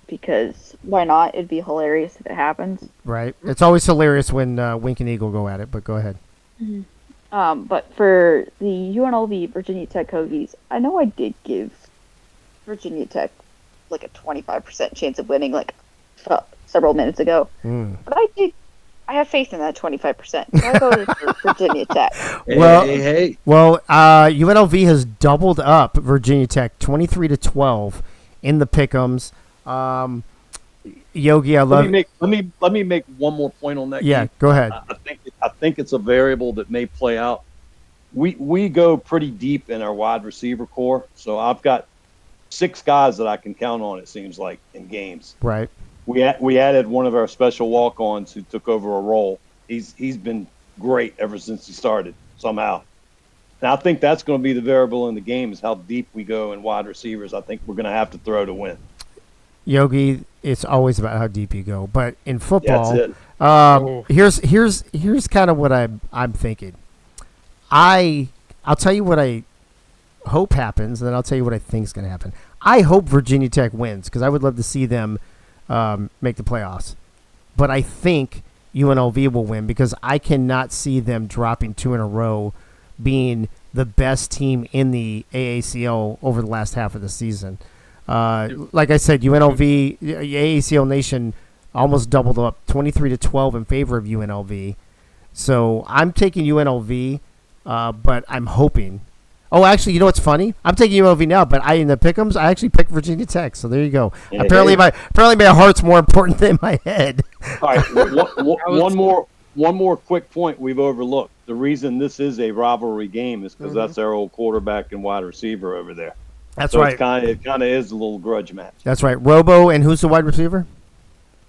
because why not? It'd be hilarious if it happens. Right. It's always hilarious when Wink and Eagle go at it, but go ahead. Mm-hmm. But for the UNLV Virginia Tech Hokies, I know I did give Virginia Tech like a 25% chance of winning several minutes ago. But I have faith in that 25%. So I voted for Virginia Tech. Well, UNLV has doubled up Virginia Tech 23-12 in the pick'ems. Yogi, I love. Let me make one more point on that. Yeah, game. Go ahead. I think it's a variable that may play out. We go pretty deep in our wide receiver core, so I've got 6 guys that I can count on. It seems like in games. Right. We added one of our special walk-ons who took over a role. He's been great ever since he started somehow. And I think that's going to be the variable in the game is how deep we go in wide receivers. I think we're going to have to throw to win. Yogi, it's always about how deep you go. But in football, that's here's kind of what I'm thinking. I'll tell you what I hope happens, and then I'll tell you what I think is going to happen. I hope Virginia Tech wins because I would love to see them make the playoffs. But I think UNLV will win because I cannot see them dropping 2 in a row, being the best team in the AACL over the last half of the season. Like I said, UNLV, AACL Nation almost doubled up 23-12 in favor of UNLV. So I'm taking UNLV, but I'm hoping. Oh, actually, you know what's funny? I'm taking UNLV now, but in the pick'ems, I actually picked Virginia Tech. So there you go. Yeah, apparently my heart's more important than my head. All right, one more quick point we've overlooked. The reason this is a rivalry game is because that's our old quarterback and wide receiver over there. That's so right. It kind of is a little grudge match. That's right. Robo, and who's the wide receiver?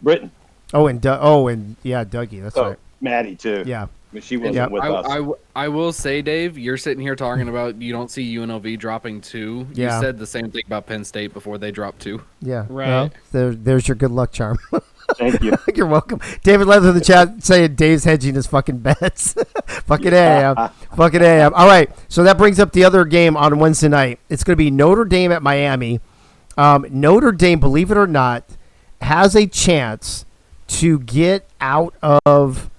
Britton. And Dougie. That's right. Maddie too. Yeah. But she wasn't with us. I will say, Dave, you're sitting here talking about you don't see UNLV dropping 2. Yeah. You said the same thing about Penn State before they dropped 2. Yeah. Right. Well, there's your good luck charm. Thank you. You're welcome. David Leather in the chat saying Dave's hedging his fucking bets. Fucking A. Fucking A. All right. So that brings up the other game on Wednesday night. It's going to be Notre Dame at Miami. Notre Dame, believe it or not, has a chance to get out of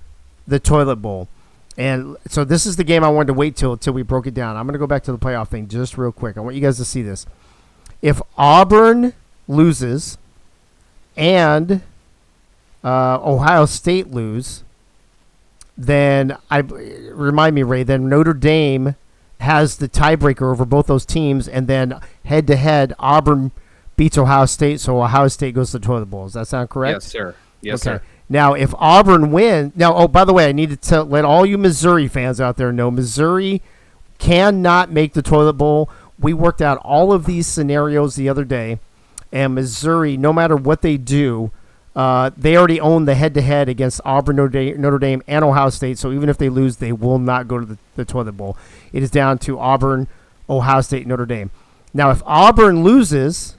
the toilet bowl. And so this is the game I wanted to wait till we broke it down. I'm going to go back to the playoff thing just real quick. I want you guys to see this. If Auburn loses and Ohio State lose, then remind me, Ray, then Notre Dame has the tiebreaker over both those teams, and then head-to-head, Auburn beats Ohio State, so Ohio State goes to the toilet bowl. Does that sound correct? Yes, sir. Yes, sir. Now, if Auburn wins... Now, by the way, I needed to let all you Missouri fans out there know Missouri cannot make the toilet bowl. We worked out all of these scenarios the other day, and Missouri, no matter what they do, they already own the head-to-head against Auburn, Notre Dame, and Ohio State, so even if they lose, they will not go to the toilet bowl. It is down to Auburn, Ohio State, Notre Dame. Now, if Auburn loses...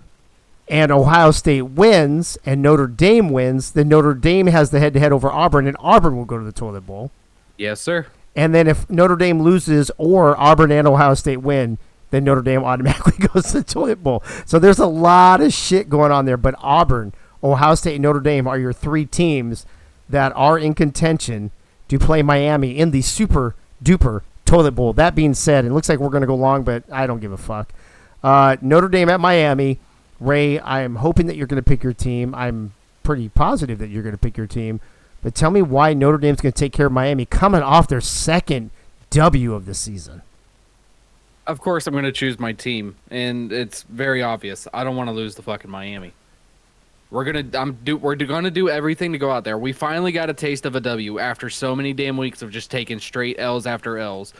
and Ohio State wins, and Notre Dame wins, then Notre Dame has the head-to-head over Auburn, and Auburn will go to the toilet bowl. Yes, sir. And then if Notre Dame loses or Auburn and Ohio State win, then Notre Dame automatically goes to the toilet bowl. So there's a lot of shit going on there, but Auburn, Ohio State, and Notre Dame are your 3 teams that are in contention to play Miami in the super-duper toilet bowl. That being said, it looks like we're going to go long, but I don't give a fuck. Notre Dame at Miami... Ray, I am hoping that you're going to pick your team. I'm pretty positive that you're going to pick your team. But tell me why Notre Dame's going to take care of Miami coming off their second W of the season. Of course, I'm going to choose my team, and it's very obvious. I don't want to lose the fucking Miami. We're gonna do everything to go out there. We finally got a taste of a W after so many damn weeks of just taking straight L's after L's,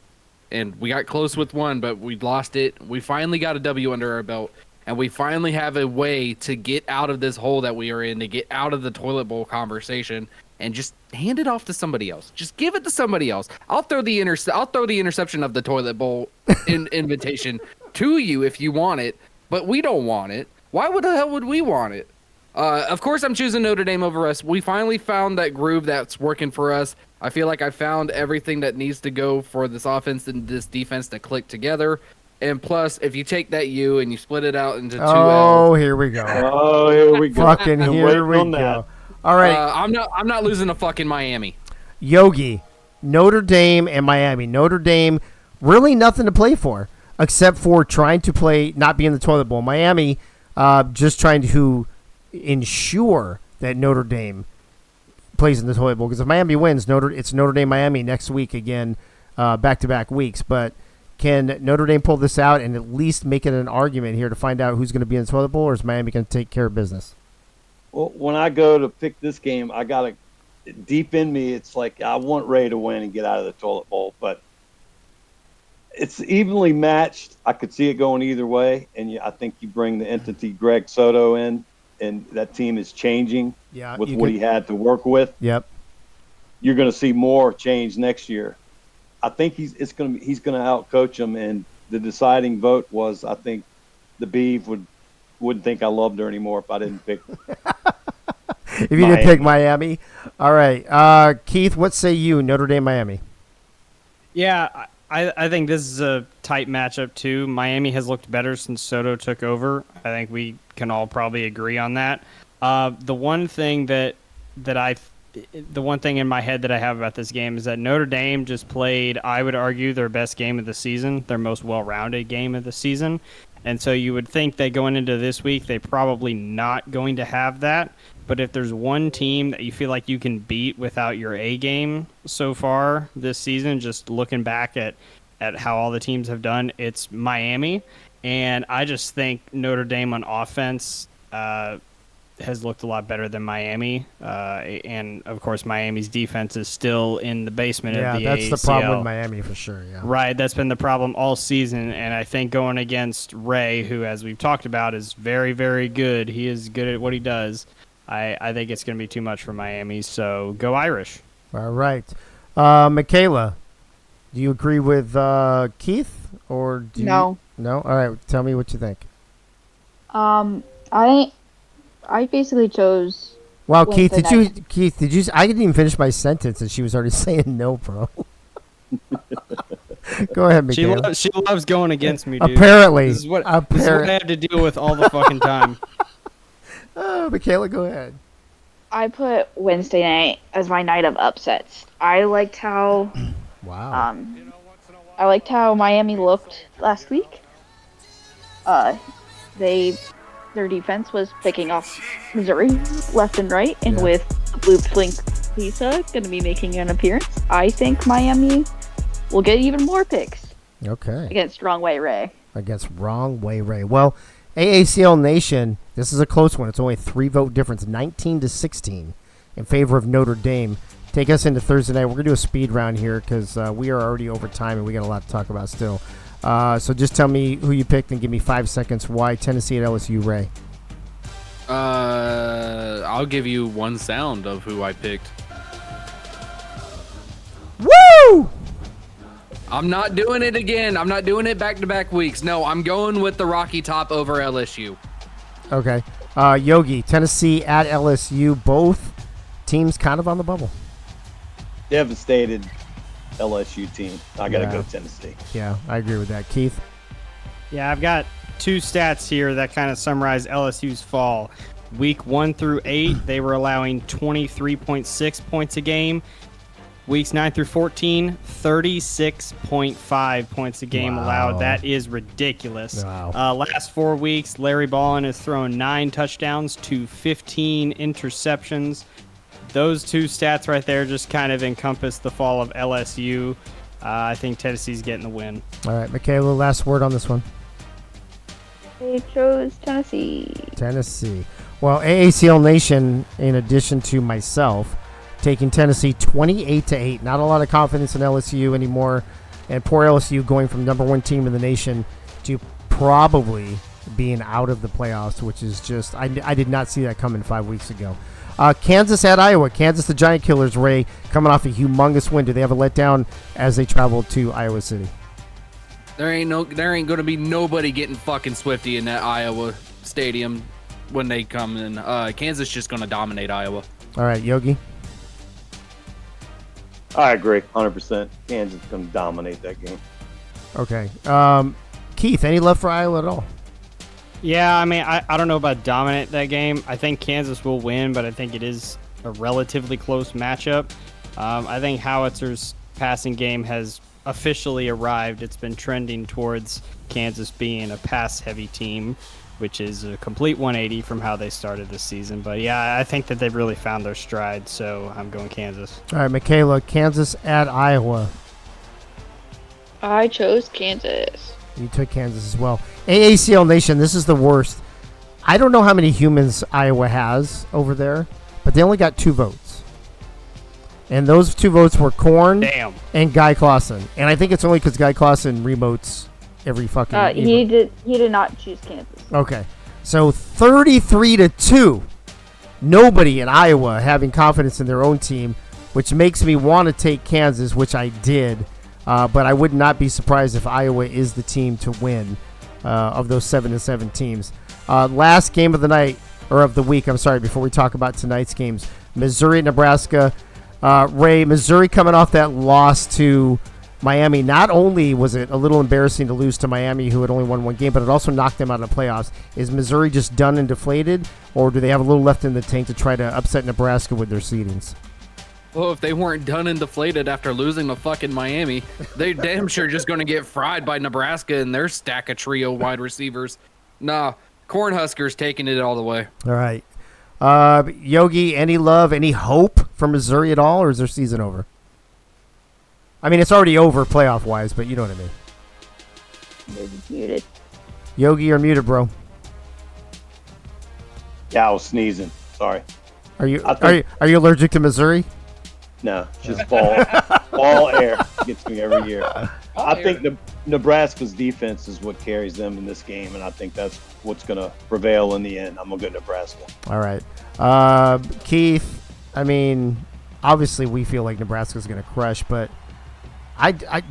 and we got close with one, but we lost it. We finally got a W under our belt. And we finally have a way to get out of this hole that we are in, to get out of the toilet bowl conversation, and just hand it off to somebody else. Just give it to somebody else. I'll throw the interception of the toilet bowl invitation to you if you want it, but we don't want it. Why the hell would we want it? Of course, I'm choosing Notre Dame over us. We finally found that groove that's working for us. I feel like I found everything that needs to go for this offense and this defense to click together. And plus, if you take that U and you split it out into two Oh, L's. here we go. Oh, here we go. Fucking here we go. All right. I'm not losing to fucking Miami. Yogi, Notre Dame and Miami. Notre Dame, really nothing to play for except for trying to play, not be in the toilet bowl. Miami, just trying to ensure that Notre Dame plays in the toilet bowl. Because if Miami wins, it's Notre Dame Miami next week again, back-to-back weeks. But can Notre Dame pull this out and at least make it an argument here to find out who's going to be in the toilet bowl, or is Miami going to take care of business? Well, when I go to pick this game, I got to deep in me, it's like I want Ray to win and get out of the toilet bowl, but it's evenly matched. I could see it going either way, and I think you bring the entity Greg Soto in, and that team is changing with what he had to work with. Yep. You're going to see more change next year. I think he's going to outcoach them, and the deciding vote was, I think the Beeve wouldn't think I loved her anymore if I didn't pick. If you didn't pick Miami. All right. Keith, what say you, Notre Dame, Miami? Yeah, I think this is a tight matchup, too. Miami has looked better since Soto took over. I think we can all probably agree on that. The one thing the one thing in my head that I have about this game is that Notre Dame just played, I would argue, their best game of the season, their most well-rounded game of the season. And so you would think that going into this week, they're probably not going to have that. But if there's one team that you feel like you can beat without your A game so far this season, just looking back at how all the teams have done, it's Miami. And I just think Notre Dame on offense has looked a lot better than Miami. And, of course, Miami's defense is still in the basement of the AACL. Yeah, that's the problem with Miami for sure, yeah. Right, that's been the problem all season. And I think going against Ray, who, as we've talked about, is very, very good. He is good at what he does. I think it's going to be too much for Miami, so go Irish. All right. Michaela, do you agree with Keith? Or do No. No? All right, tell me what you think. I basically chose. Wow, Keith, did you? I didn't even finish my sentence, and she was already saying no, bro. Go ahead, Michaela. She loves going against me, dude. Apparently. This is what I have to deal with all the fucking time. Oh, Michaela, go ahead. I put Wednesday night as my night of upsets. I liked how. Wow. I liked how Miami looked last week. Their defense was picking off Missouri left and right, and with Blue Flink Lisa going to be making an appearance, I think Miami will get even more picks. Okay. Against Wrong Way Ray. Well, AACL Nation, this is a close one. It's only a 3-vote difference, 19-16 in favor of Notre Dame. Take us into Thursday night. We're going to do a speed round here because we are already over time and we got a lot to talk about still. So just tell me who you picked and give me 5 seconds why Tennessee at LSU, Ray. I'll give you one sound of who I picked. Woo! I'm not doing it again. I'm not doing it back-to-back weeks. No, I'm going with the Rocky Top over LSU. Okay. Yogi, Tennessee at LSU, both teams kind of on the bubble. Devastated LSU team. I got to go Tennessee. Yeah, I agree with that. Keith? Yeah, I've got 2 stats here that kind of summarize LSU's fall. Week 1 through 8, they were allowing 23.6 points a game. Weeks 9 through 14, 36.5 points a game allowed. That is ridiculous. Wow. Last 4 weeks, Larry Ballin has thrown 9 touchdowns to 15 interceptions. Those 2 stats right there just kind of encompass the fall of LSU. I think Tennessee's getting the win. All right, Michaela, last word on this one. They chose Tennessee. Well, AACL Nation, in addition to myself, taking Tennessee 28-8. Not a lot of confidence in LSU anymore. And poor LSU going from number 1 team in the nation to probably being out of the playoffs, which is just, I did not see that coming 5 weeks ago. Kansas at Iowa. Kansas, the Giant Killers, Ray, coming off a humongous win. Do they have a letdown as they travel to Iowa City? There ain't going to be nobody getting fucking Swifty in that Iowa stadium. when they come in. Kansas just going to dominate Iowa. All right, Yogi. I agree, 100%. Kansas is going to dominate that game. Okay. Keith, any love for Iowa at all? Yeah, I mean, I don't know about dominate that game. I think Kansas will win, but I think it is a relatively close matchup. I think Howitzer's passing game has officially arrived. It's been trending towards Kansas being a pass-heavy team, which is a complete 180 from how they started this season. But yeah, I think that they've really found their stride, so I'm going Kansas. All right, Michaela, Kansas at Iowa. I chose Kansas. You took Kansas as well. AACL Nation, this is the worst. I don't know how many humans Iowa has over there, but they only got 2 votes. And those 2 votes were Korn and Guy Clausen. And I think it's only because Guy Clausen remotes every fucking he did not choose Kansas. Okay. So 33-2. Nobody in Iowa having confidence in their own team, which makes me want to take Kansas, which I did. But I would not be surprised if Iowa is the team to win of those 7-7 teams. Last game of the night, or of the week, I'm sorry, before we talk about tonight's games, Missouri, Nebraska. Ray, Missouri coming off that loss to Miami. Not only was it a little embarrassing to lose to Miami, who had only won 1 game, but it also knocked them out of the playoffs. Is Missouri just done and deflated, or do they have a little left in the tank to try to upset Nebraska with their seedings? Well, if they weren't done and deflated after losing to fucking Miami, they damn sure just going to get fried by Nebraska and their stack of trio wide receivers. Nah, Cornhuskers taking it all the way. All right. Yogi, any love, any hope for Missouri at all, or is their season over? I mean, it's already over playoff-wise, but you know what I mean. Yogi's muted. Yogi, you're muted, bro. Yeah, I was sneezing. Sorry. Are you allergic to Missouri? No, just ball air gets me every year. I think Nebraska's defense is what carries them in this game, and I think that's what's going to prevail in the end. I'm going to go Nebraska. All right. Keith, I mean, obviously we feel like Nebraska's going to crush, but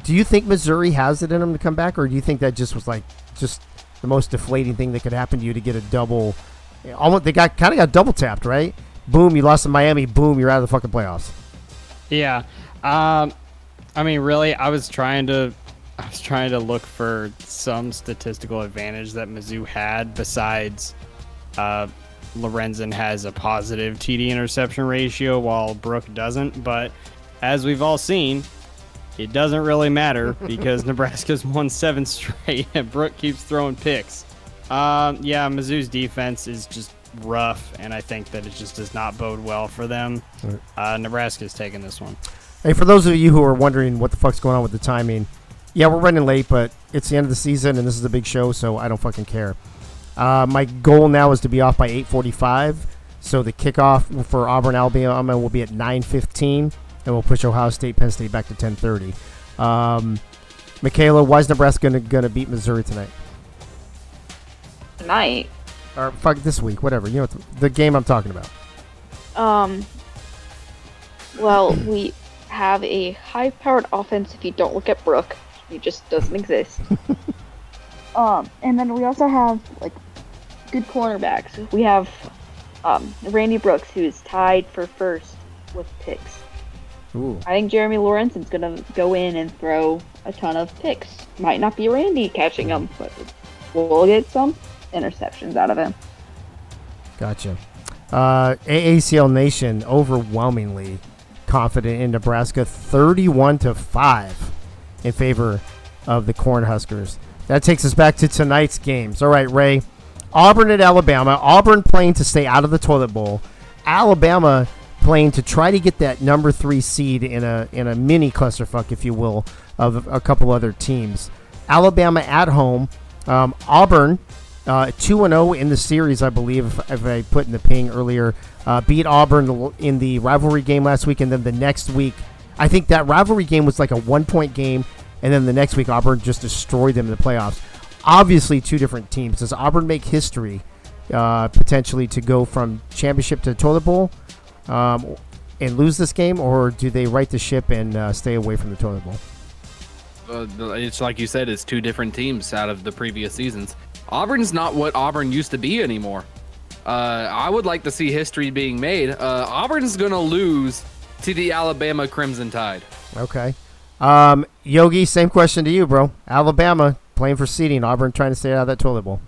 do you think Missouri has it in them to come back, or do you think that just was like just the most deflating thing that could happen to you to get a double? Almost, they kind of got double tapped, right? Boom, you lost to Miami. Boom, you're out of the fucking playoffs. Yeah. I mean, really, I was trying to look for some statistical advantage that Mizzou had besides Lorenzen has a positive TD interception ratio while Brooke doesn't. But as we've all seen, it doesn't really matter because Nebraska's won 7 straight and Brooke keeps throwing picks. Yeah, Mizzou's defense is just rough, and I think that it just does not bode well for them. Nebraska's taking this one. Hey, for those of you who are wondering what the fuck's going on with the timing, yeah, we're running late, but it's the end of the season, and this is a big show, so I don't fucking care. My goal now is to be off by 8:45, so the kickoff for Auburn, Alabama will be at 9:15, and we'll push Ohio State, Penn State back to 10:30. Michaela, why is Nebraska going to beat Missouri tonight? Tonight? Or fuck this week, whatever. You know the game I'm talking about. Well, we have a high-powered offense. If you don't look at Brooke, he just doesn't exist. And then we also have like good cornerbacks. We have Randy Brooks, who is tied for first with picks. Ooh. I think Jeremy Lawrenson's gonna go in and throw a ton of picks. Might not be Randy catching them, but we'll get some interceptions out of him. Gotcha. AACL Nation overwhelmingly confident in Nebraska, 31-5 in favor of the Cornhuskers. That takes us back to tonight's games. All right, Ray. Auburn at Alabama. Auburn playing to stay out of the toilet bowl. Alabama playing to try to get that number 3 seed in a mini clusterfuck, if you will, of a couple other teams. Alabama at home. Auburn 2-0 in the series, I believe, if I put in the ping earlier. Beat Auburn in the rivalry game last week, and then the next week, I think that rivalry game was like a 1-point game, and then the next week Auburn just destroyed them in the playoffs. Obviously, 2 different teams. Does Auburn make history potentially to go from championship to toilet bowl and lose this game, or do they right the ship and stay away from the toilet bowl? It's like you said, it's 2 different teams out of the previous seasons. Auburn's not what Auburn used to be anymore. I would like to see history being made. Auburn's going to lose to the Alabama Crimson Tide. Okay. Yogi, same question to you, bro. Alabama playing for seeding. Auburn trying to stay out of that toilet bowl.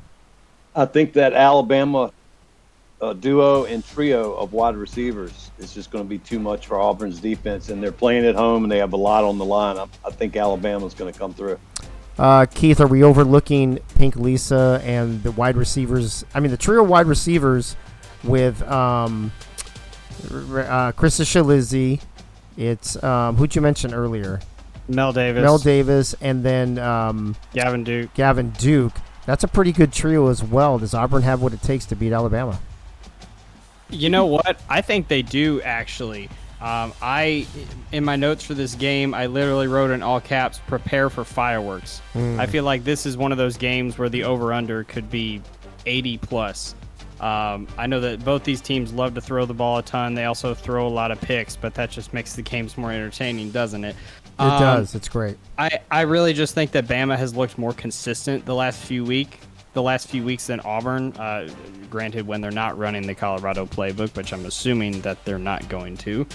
I think that Alabama duo and trio of wide receivers is just going to be too much for Auburn's defense, and they're playing at home and they have a lot on the line. I think Alabama's going to come through. Keith, are we overlooking Pink Lisa and the wide receivers? I mean, the trio wide receivers with Krista Shalizzi. It's who'd you mention earlier? Mel Davis. Mel Davis, and then Gavin Duke. Gavin Duke. That's a pretty good trio as well. Does Auburn have what it takes to beat Alabama? You know what? I think they do, actually. In my notes for this game, I literally wrote in all caps, prepare for fireworks. I feel like this is one of those games where the over-under could be 80 plus. I know that both these teams love to throw the ball a ton. They also throw a lot of picks, but that just makes the games more entertaining, doesn't it? It does. It's great. I really just think that Bama has looked more consistent the last few weeks than Auburn. Granted, when they're not running the Colorado playbook, which I'm assuming that they're not going to.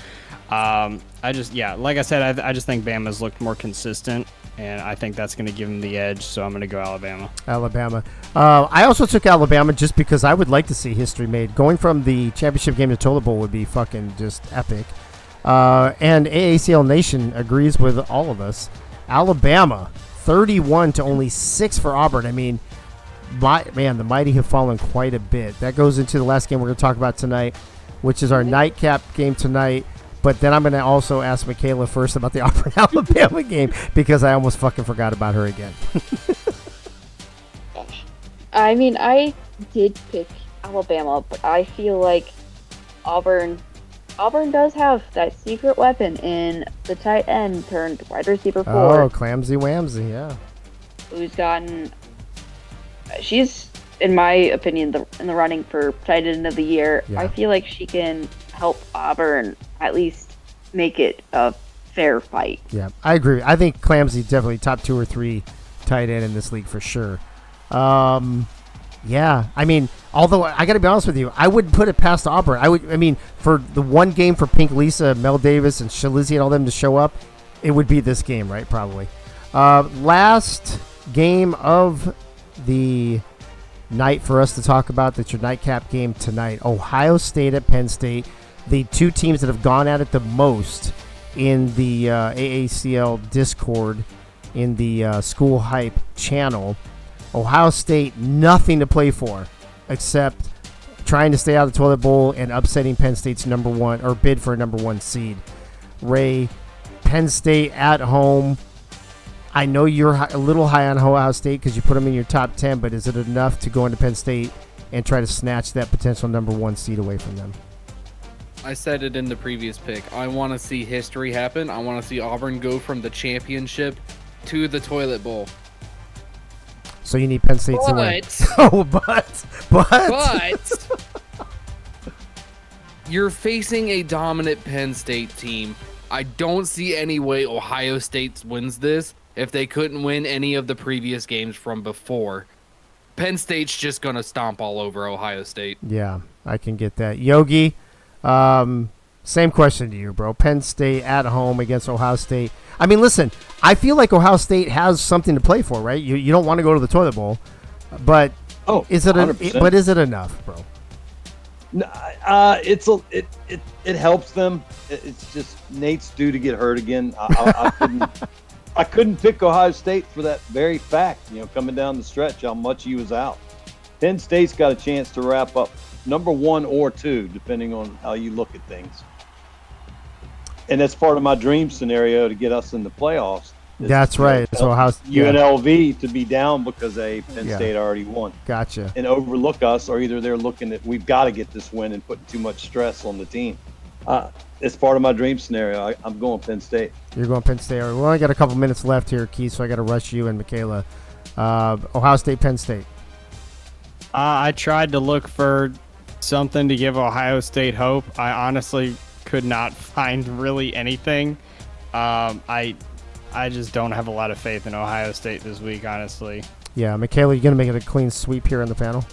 Like I said, I just think Bama's looked more consistent, and I think that's going to give them the edge. So I'm going to go Alabama. I also took Alabama just because I would like to see history made. Going from the championship game to Toilet Bowl would be fucking just epic. And AACL Nation agrees with all of us. Alabama, 31 to only 6 for Auburn. I mean, the mighty have fallen quite a bit. That goes into the last game we're going to talk about tonight, which is our nightcap game tonight. But then I'm going to also ask Michaela first about the Auburn-Alabama game because I almost fucking forgot about her again. I mean, I did pick Alabama, but I feel like Auburn does have that secret weapon in the tight end turned wide receiver 4. Oh, Clamsy Wamsy, yeah. She's, in my opinion, in the running for tight end of the year. Yeah. I feel like she can help Auburn at least make it a fair fight. Yeah, I agree. I think Clamsy definitely top 2 or 3 tight end in this league for sure. Yeah, I mean, although I got to be honest with you, I wouldn't put it past Auburn. For the one game for Pink Lisa, Mel Davis, and Shalizzi and all them to show up, it would be this game, right? Probably. Last game of the night for us to talk about. That's your nightcap game tonight. Ohio State at Penn State. The two teams that have gone at it the most in the AACL Discord, in the School Hype channel. Ohio State, nothing to play for except trying to stay out of the toilet bowl and upsetting Penn State's number 1 or bid for a number 1 seed. Ray, Penn State at home. I know you're a little high on Ohio State because you put them in your top 10, but is it enough to go into Penn State and try to snatch that potential number 1 seed away from them? I said it in the previous pick. I want to see history happen. I want to see Auburn go from the championship to the toilet bowl. So you need Penn State to win. But you're facing a dominant Penn State team. I don't see any way Ohio State wins this if they couldn't win any of the previous games from before. Penn State's just going to stomp all over Ohio State. Yeah, I can get that. Yogi, same question to you, bro. Penn State at home against Ohio State. I mean, listen, I feel like Ohio State has something to play for, right? You don't want to go to the toilet bowl, but is it enough, bro? No, it helps them. It's just Nate's due to get hurt again. I couldn't pick Ohio State for that very fact. Coming down the stretch, how much he was out. Penn State's got a chance to wrap up number 1 or 2, depending on how you look at things. And that's part of my dream scenario to get us in the playoffs. That's right. So UNLV to be down because Penn State already won. Gotcha. And overlook us, or either they're looking at we've got to get this win and putting too much stress on the team. It's part of my dream scenario. I'm going Penn State. You're going Penn State. We only got a couple minutes left here, Keith, so I got to rush you and Michaela. Ohio State, Penn State. I tried to look for something to give Ohio State hope. I honestly could not find really anything. I just don't have a lot of faith in Ohio State this week, honestly. Yeah, Michaela, you going to make it a clean sweep here on the panel?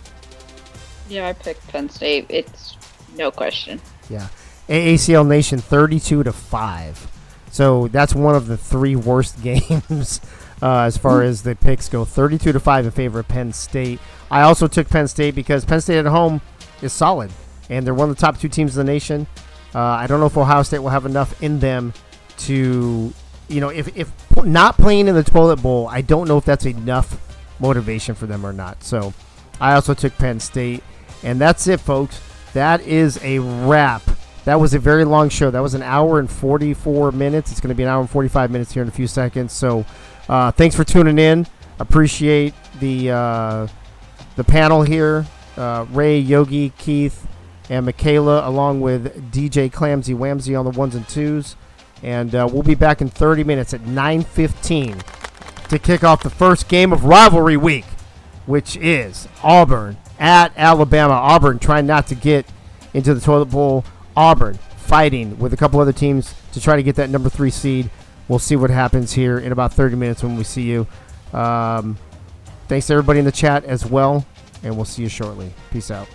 Yeah, I picked Penn State. It's no question. Yeah. AACL Nation 32-5. So that's one of the 3 worst games as far as the picks go. 32-5 in favor of Penn State. I also took Penn State because Penn State at home is solid, and they're one of the top 2 teams in the nation. I don't know if Ohio State will have enough in them to, if not playing in the toilet bowl, I don't know if that's enough motivation for them or not. So I also took Penn State, and that's it, folks. That is a wrap. That was a very long show. That was an hour and 44 minutes. It's going to be an hour and 45 minutes here in a few seconds. So thanks for tuning in. Appreciate the panel here. Ray, Yogi, Keith, and Michaela, along with DJ Clamsy Whamsy on the 1s and 2s. And we'll be back in 30 minutes at 9:15 to kick off the first game of rivalry week, which is Auburn at Alabama. Auburn trying not to get into the toilet bowl. Auburn fighting with a couple other teams to try to get that number 3 seed. We'll see what happens here in about 30 minutes when we see you. Thanks to everybody in the chat as well, and we'll see you shortly. Peace out.